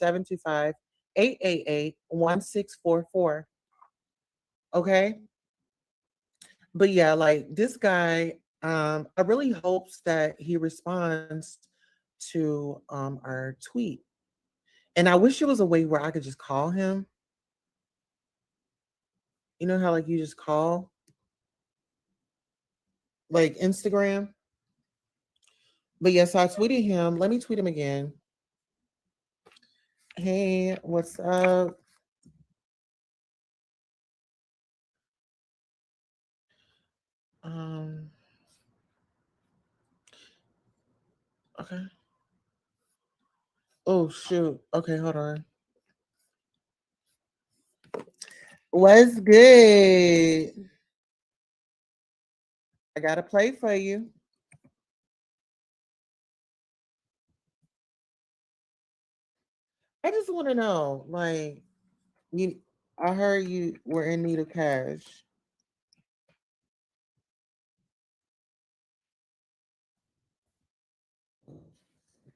725-888-1644. Okay? But yeah, like this guy, I really hopes that he responds to our tweet. And I wish there was a way where I could just call him. You know how like you just call like Instagram? But yes, I tweeted him. Let me tweet him again. Hey, what's up? Um, okay. Oh shoot. Okay, hold on. What's good? I gotta play for you. I just want to know, like, you. I heard you were in need of cash.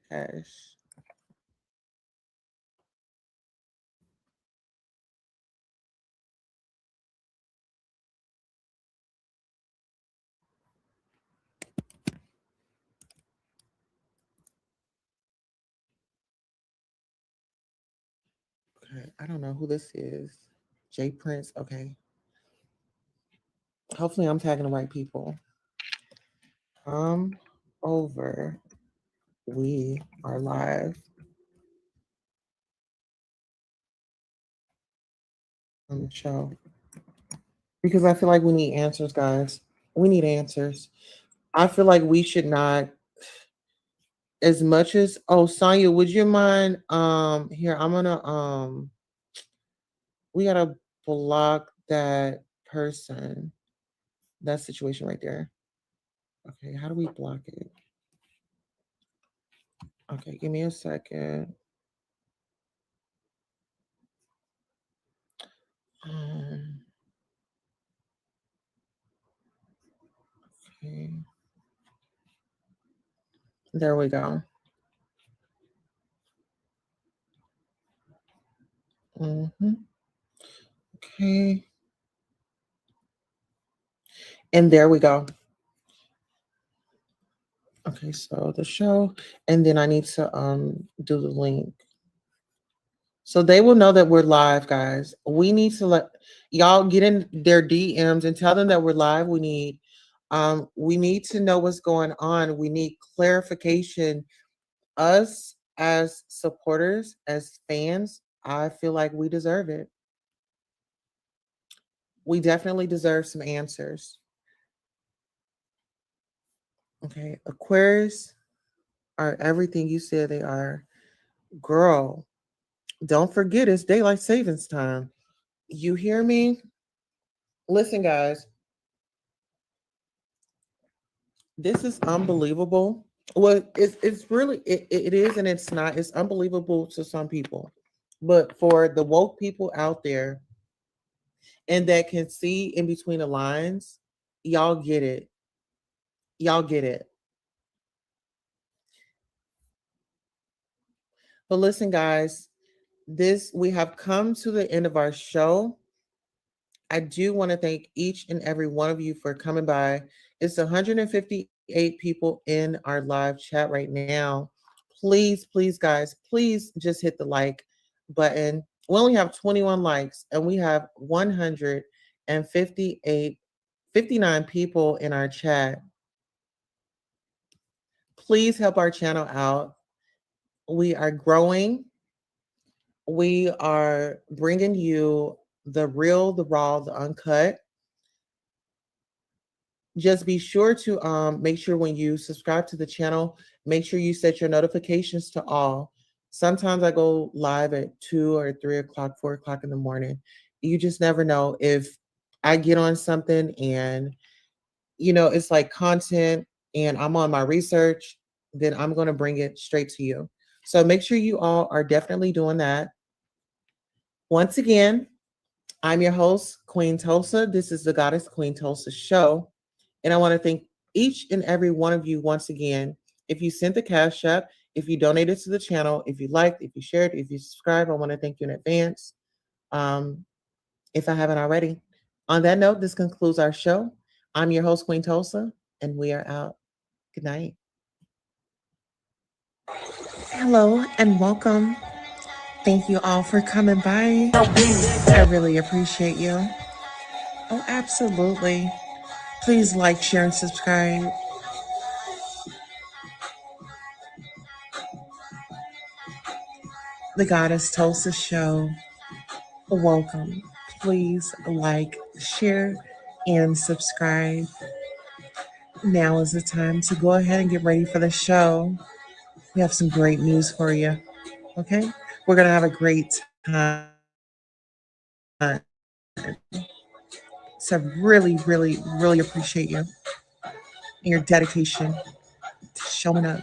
Cash. Okay, I don't know who this is. Jay Prince. Okay. Hopefully, I'm tagging the right people. Come over. We are live on the show because I feel like we need answers, guys. We need answers. I feel like we should not, as much as, oh, Sonya, would you mind? Here, I'm gonna, we gotta block that person, that situation right there. Okay, how do we block it? Okay, give me a second. Um, okay, there we go. Okay, and there we go. Okay, so the show, and then I need to do the link. So they will know that we're live, guys. We need to let y'all get in their DMs and tell them that we're live. We need to know what's going on. We need clarification. Us as supporters, as fans, I feel like we deserve it. We definitely deserve some answers. Okay, Aquarius are everything you said they are. Girl, don't forget it's daylight savings time. You hear me? Listen, guys, this is unbelievable. Well, it's really it is and it's not. It's unbelievable to some people, but for the woke people out there and that can see in between the lines, y'all get it. Y'all get it. But listen, guys, this we have come to the end of our show. I do want to thank each and every one of you for coming by. It's 158 people in our live chat right now. Please, please, guys, please just hit the like button. We only have 21 likes and we have 59 people in our chat. Please help our channel out. We are growing. We are bringing you the real, the raw, the uncut. Just be sure to make sure when you subscribe to the channel, make sure you set your notifications to all. Sometimes I go live at 2 or 3 o'clock, 4 o'clock in the morning. You just never know if I get on something and it's like content and I'm on my research, then I'm going to bring it straight to you. So make sure you all are definitely doing that. Once again, I'm your host, Queen Tulsa. This is the Goddess Queen Tulsa show. And I want to thank each and every one of you once again. If you sent the cash app, if you donated to the channel, if you liked, if you shared, if you subscribed, I want to thank you in advance. Um, if I haven't already. On that note, this concludes our show. I'm your host, Queen Tulsa, and we are out. Good night. Hello and welcome. Thank you all for coming by. I really appreciate you. Oh, absolutely. Please like, share, and subscribe. The Goddess Tulsa Show. Welcome. Please like, share, and subscribe. Now is the time to go ahead and get ready for the show. We have some great news for you. Okay? We're going to have a great time. So, really, really appreciate you and your dedication to showing up.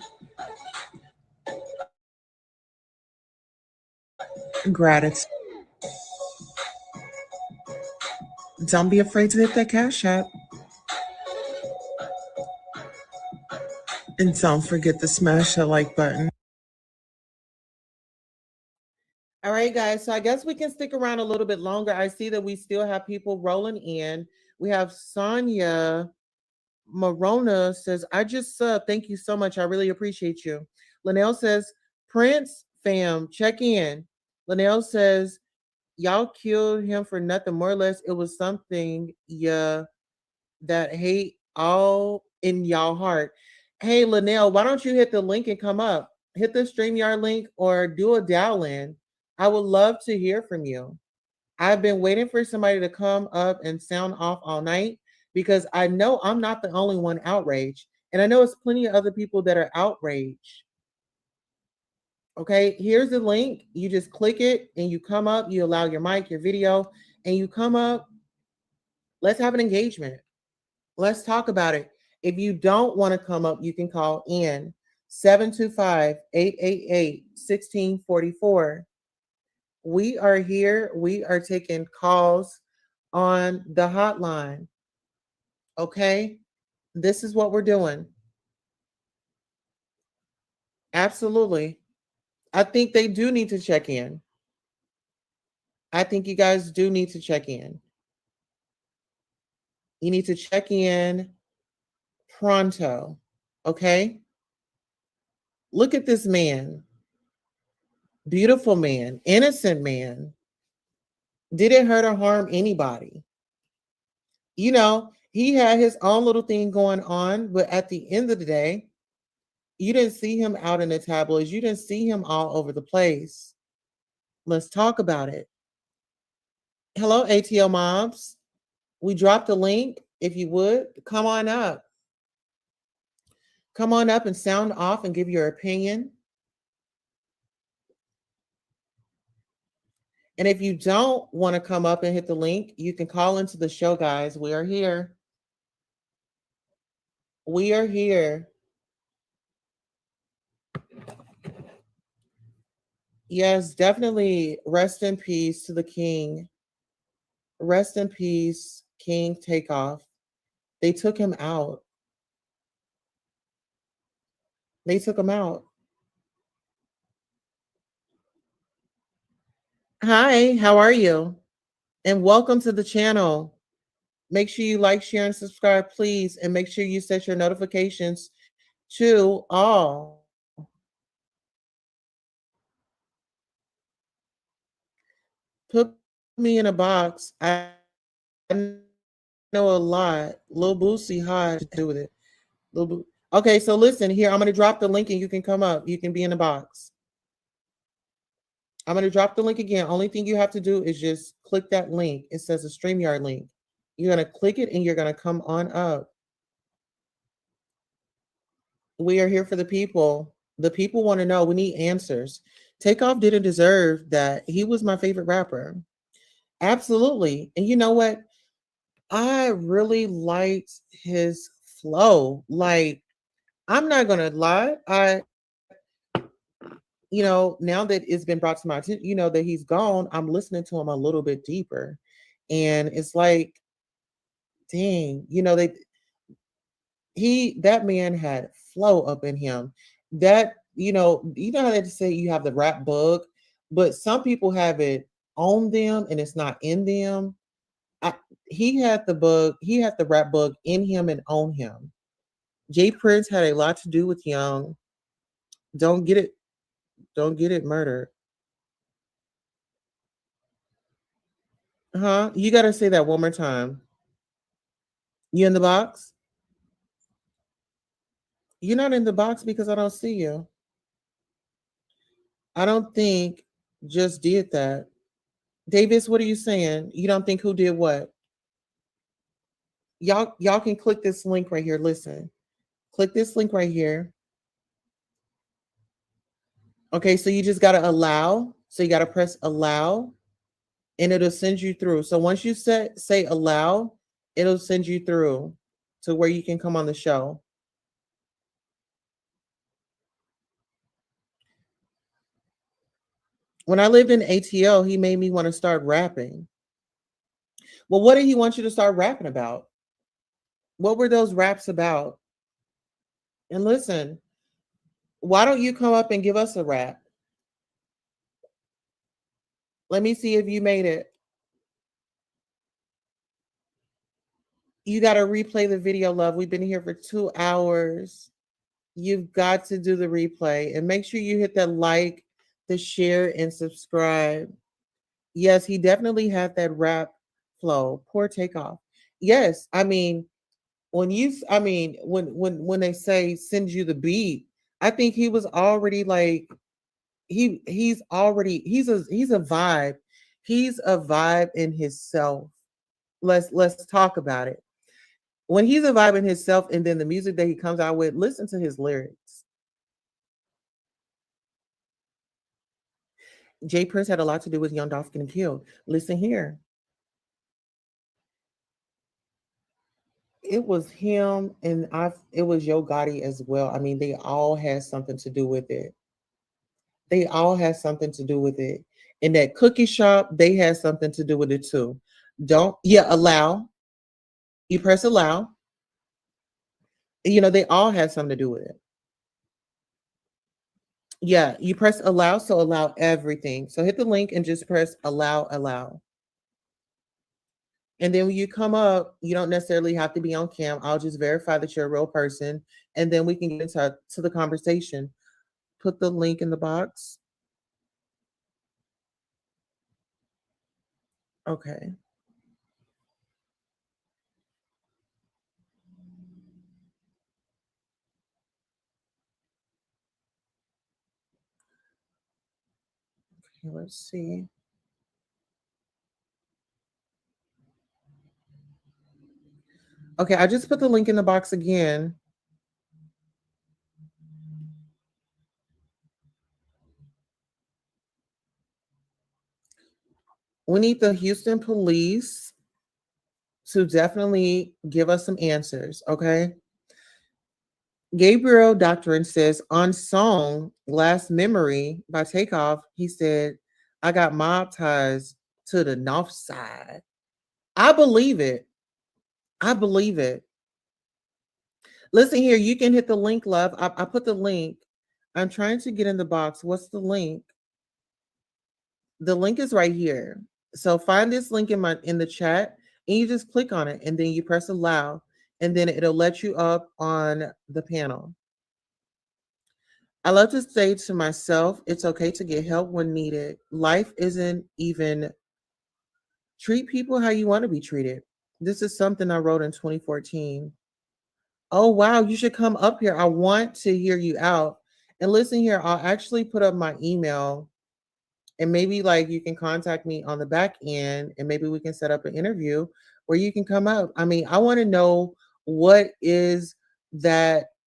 Gratitude. Don't be afraid to hit that cash app. And don't forget to smash that like button. All right, guys. So I guess we can stick around a little bit longer. I see that we still have people rolling in. We have Sonia Morona says, I just sub. Thank you so much. I really appreciate you. Linnell says, Prince fam, check in. Linnell says, y'all killed him for nothing. More or less, it was something, yeah, that hate all in y'all heart. Hey, Linnell, why don't you hit the link and come up? Hit the StreamYard link or do a dial in. I would love to hear from you. I've been waiting for somebody to come up and sound off all night because I know I'm not the only one outraged. And I know it's plenty of other people that are outraged. Okay, here's the link. You just click it and you come up, you allow your mic, your video, and you come up. Let's have an engagement. Let's talk about it. If you don't want to come up, you can call in 725-888-1644. We are here. We are taking calls on the hotline. Okay? This is what we're doing. Absolutely. I think they do need to check in. I think you guys do need to check in. You need to check in pronto. Okay? Look at this man. Beautiful man, innocent man. Didn't hurt or harm anybody. He had his own little thing going on, but at the end of the day, you didn't see him out in the tabloids. You didn't see him all over the place. Let's talk about it. Hello, ATL Mobs. We dropped a link. If you would, come on up. Come on up and sound off and give your opinion. And if you don't want to come up and hit the link, you can call into the show, guys. We are here. We are here. Yes, definitely. Rest in peace to the king. Rest in peace, King Takeoff. They took him out. They took him out. Hi, how are you? And welcome to the channel. Make sure you like, share, and subscribe, please. And make sure you set your notifications to all. Put me in a box. I know a lot. Lil Boosie hard to do with it. Okay, so listen here. I'm going to drop the link and you can come up. You can be in the box. I'm going to drop the link again. Only thing you have to do is just click that link. It says a StreamYard link. You're going to click it and you're going to come on up. We are here for the people. The people want to know. We need answers. Takeoff didn't deserve that. He was my favorite rapper. Absolutely. And you know what? I really liked his flow. Like, I'm not going to lie. Now that it's been brought to my attention, that he's gone, I'm listening to him a little bit deeper. And it's like, dang, that man had flow up in him. That, how they say you have the rap bug, but some people have it on them and it's not in them. I, he had the bug, he had the rap bug in him and on him. Jay Prince had a lot to do with Young. Don't get it, don't get it murdered. Huh? You gotta say that one more time. You in the box? You're not in the box because I don't see you. I don't think just did that. Davis, what are you saying? You don't think who did what? Y'all can click this link right here. Listen. Click this link right here. Okay, so you just gotta allow. So you gotta press allow and it'll send you through. So once you say allow, it'll send you through to where you can come on the show. When I lived in ATL, he made me want to start rapping. Well, what did he want you to start rapping about? What were those raps about? And listen, why don't you come up and give us a rap? Let me see if you made it. You got to replay the video, love. We've been here for 2 hours. You've got to do the replay and make sure you hit that like, the share, and subscribe. Yes, he definitely had that rap flow. Poor Takeoff. Yes, I mean, when they say send you the beat, I think he was already like he's a vibe. He's a vibe in himself. Let's talk about it. When he's a vibe in himself, and then the music that he comes out with, listen to his lyrics. Jay Prince had a lot to do with Young Dolph getting killed. Listen here. It was him and it was Yo Gotti as well. I mean, they all had something to do with it. They all had something to do with it. In that cookie shop, they had something to do with it too. Don't, yeah, allow. You press allow. They all had something to do with it. Yeah, you press allow, so allow everything. So hit the link and just press allow, allow. And then when you come up, you don't necessarily have to be on cam. I'll just verify that you're a real person, and then we can get into the conversation. Put the link in the box. Okay. Okay, let's see. Okay, I just put the link in the box again. We need the Houston police to definitely give us some answers, okay? Gabriel Doctrine says on song Last Memory by Takeoff, he said, I got mob ties to the north side. I believe it. I believe it. Listen here, you can hit the link, love. I put the link. I'm trying to get in the box. What's the link? The link is right here. So find this link in the chat and you just click on it and then you press allow and then it'll let you up on the panel. I love to say to myself, it's okay to get help when needed. Life isn't even treat people how you want to be treated. This is something I wrote in 2014. Oh, wow. You should come up here. I want to hear you out. And listen here, I'll actually put up my email and maybe like you can contact me on the back end and maybe we can set up an interview where you can come out. I mean, I want to know what is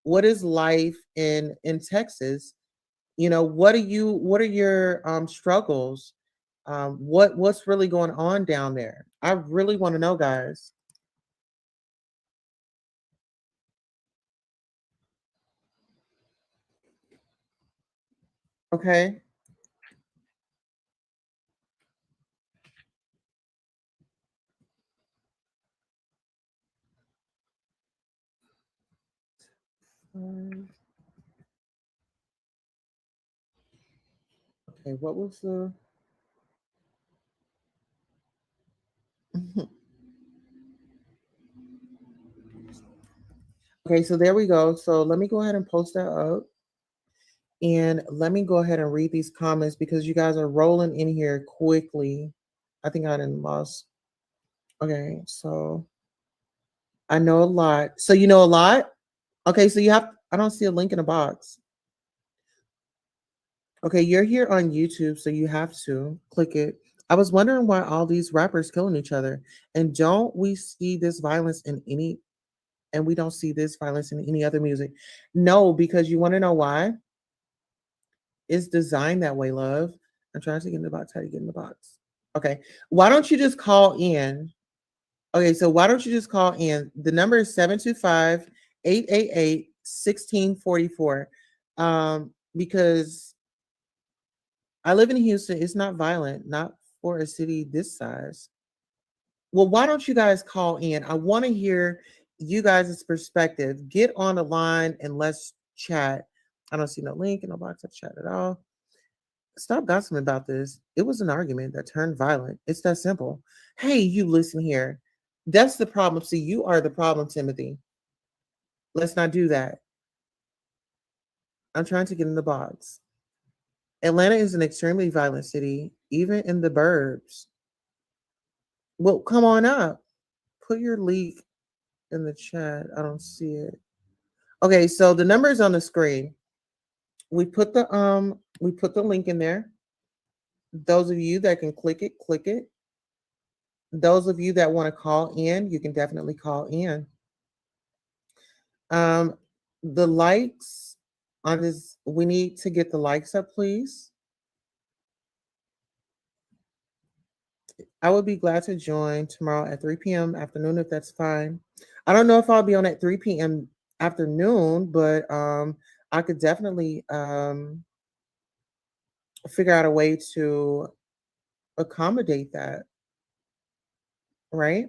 life in Texas? What are your struggles? What's really going on down there? I really want to know, guys. Okay. Okay, what was the? Okay, so there we go. So let me go ahead and post that up. And let me go ahead and read these comments because you guys are rolling in here quickly. I think I didn't lost. Okay, so I know a lot. So you know a lot? Okay, so you have, I don't see a link in a box. Okay, you're here on YouTube, so you have to click it. I was wondering why all these rappers killing each other. And don't we see this violence in any, and we don't see this violence in any other music? No, because you want to know why? It's designed that way, love. I'm trying to get in the box. How do you get in the box? Okay. Why don't you just call in? Okay, so why don't you just call in? The number is 725-888-1644. Because I live in Houston. It's not violent, not for a city this size. Well, why don't you guys call in? I want to hear you guys' perspective. Get on the line and let's chat. I don't see no link in the box of chat at all. Stop gossiping about this. It was an argument that turned violent. It's that simple. Hey, you listen here. That's the problem. See, you are the problem, Timothy. Let's not do that. I'm trying to get in the box. Atlanta is an extremely violent city, even in the burbs. Well, come on up. Put your leak in the chat. I don't see it. Okay, so the number is on the screen. We put the link in there. Those of you that can click it, click it. Those of you that want to call in, you can definitely call in. The likes on this, we need to get the likes up, please. I would be glad to join tomorrow at 3 p.m. afternoon if that's fine. I don't know if I'll be on at 3 p.m. afternoon, but I could definitely figure out a way to accommodate that, right?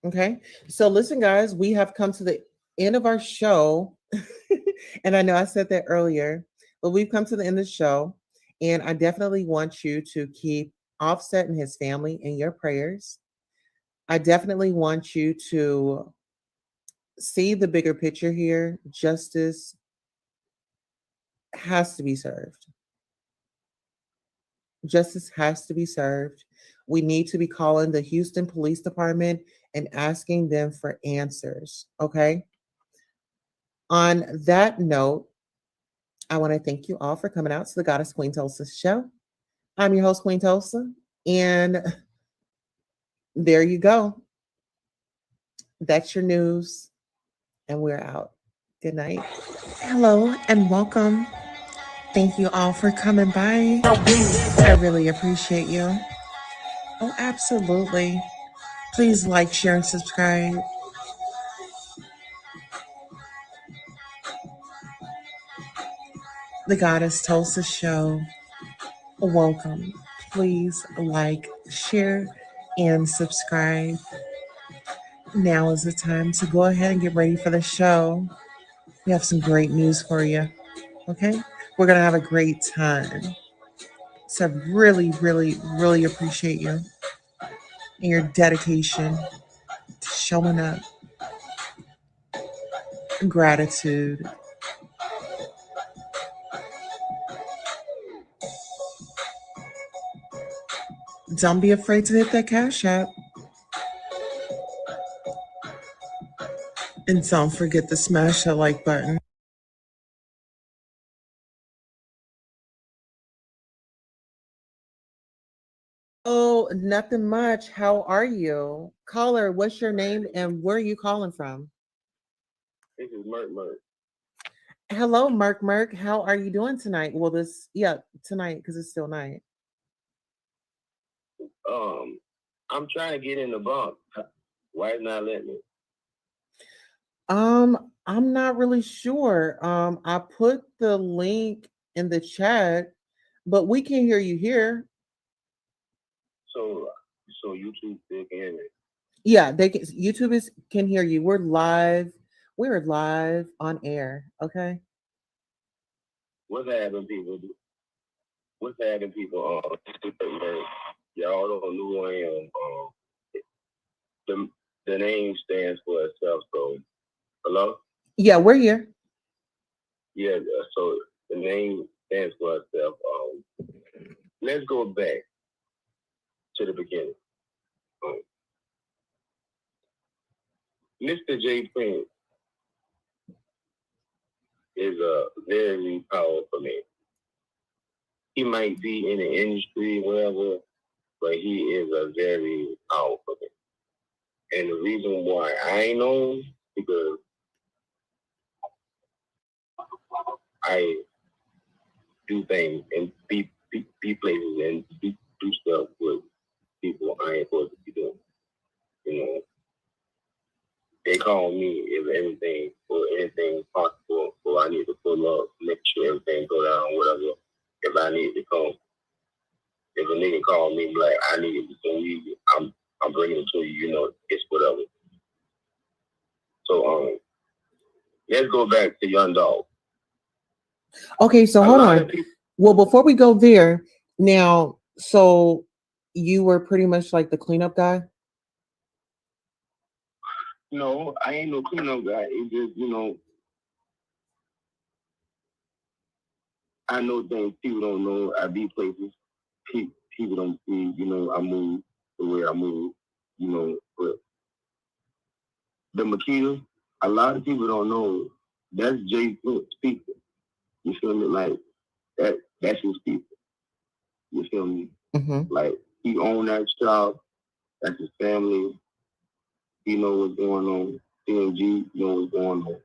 Okay. So listen, guys, we have come to the end of our show. And I know I said that earlier, but we've come to the end of the show. And I definitely want you to keep Offset and his family in your prayers. I definitely want you to see the bigger picture here. Justice has to be served. Justice has to be served. We need to be calling the Houston Police Department and asking them for answers. Okay. On that note, I want to thank you all for coming out to the Goddess Queen Tulsa show. I'm your host, Queen Tulsa. And there you go. That's your news. And we're out. Good night. Hello and welcome. Thank you all for coming by. I really appreciate you. Oh, absolutely. Please like, share, and subscribe. The Goddess Tulsa show. Welcome. Please like, share, and subscribe. Now is the time to go ahead and get ready for the show. We have some great news for you. Okay? We're going to have a great time. So I really, really, really appreciate you and your dedication to showing up. Gratitude. Don't be afraid to hit that cash app. And don't forget to smash that like button. Oh, nothing much. How are you? Caller, what's your name and where are you calling from? This is Merk Merk. Hello, Merk Merk. How are you doing tonight? Well, tonight because it's still night. I'm trying to get in the bunk. Why is not letting me? I'm not really sure. I put the link in the chat, but we can hear you here. So YouTube still can hear me. Yeah, they can. YouTube can hear you. We're live. We're live on air. Okay. What's happening, people? What's happening, people? Y'all don't know who I am. The, the name stands for itself. So, hello? Yeah, we're here. Yeah, so the name stands for itself. Let's go back to the beginning. Mr. J. Prince is a very powerful man. He might be in the industry, whatever, but he is a very powerful man. And the reason why I know because I do things and be places and do stuff with people I ain't supposed to be doing. You know, they call me if anything or anything possible, or I need to pull up, make sure everything go down, whatever. If I need to come, if a nigga call me like I need to do weed, I'm bringing it to you. You know, it's whatever. So let's go back to Young Dog. Okay, so hold on. Well, before we go there, now, so you were pretty much like the cleanup guy? No, I ain't no cleanup guy. It's just, I know things people don't know. I be places people don't see. I move the way I move. But the Makita, a lot of people don't know. That's Jay Flint's speaker. You feel me? Like that's his speaker. You feel me? Mm-hmm. Like he owned that shop. That's his family. He know what's going on. TNG know what's going on.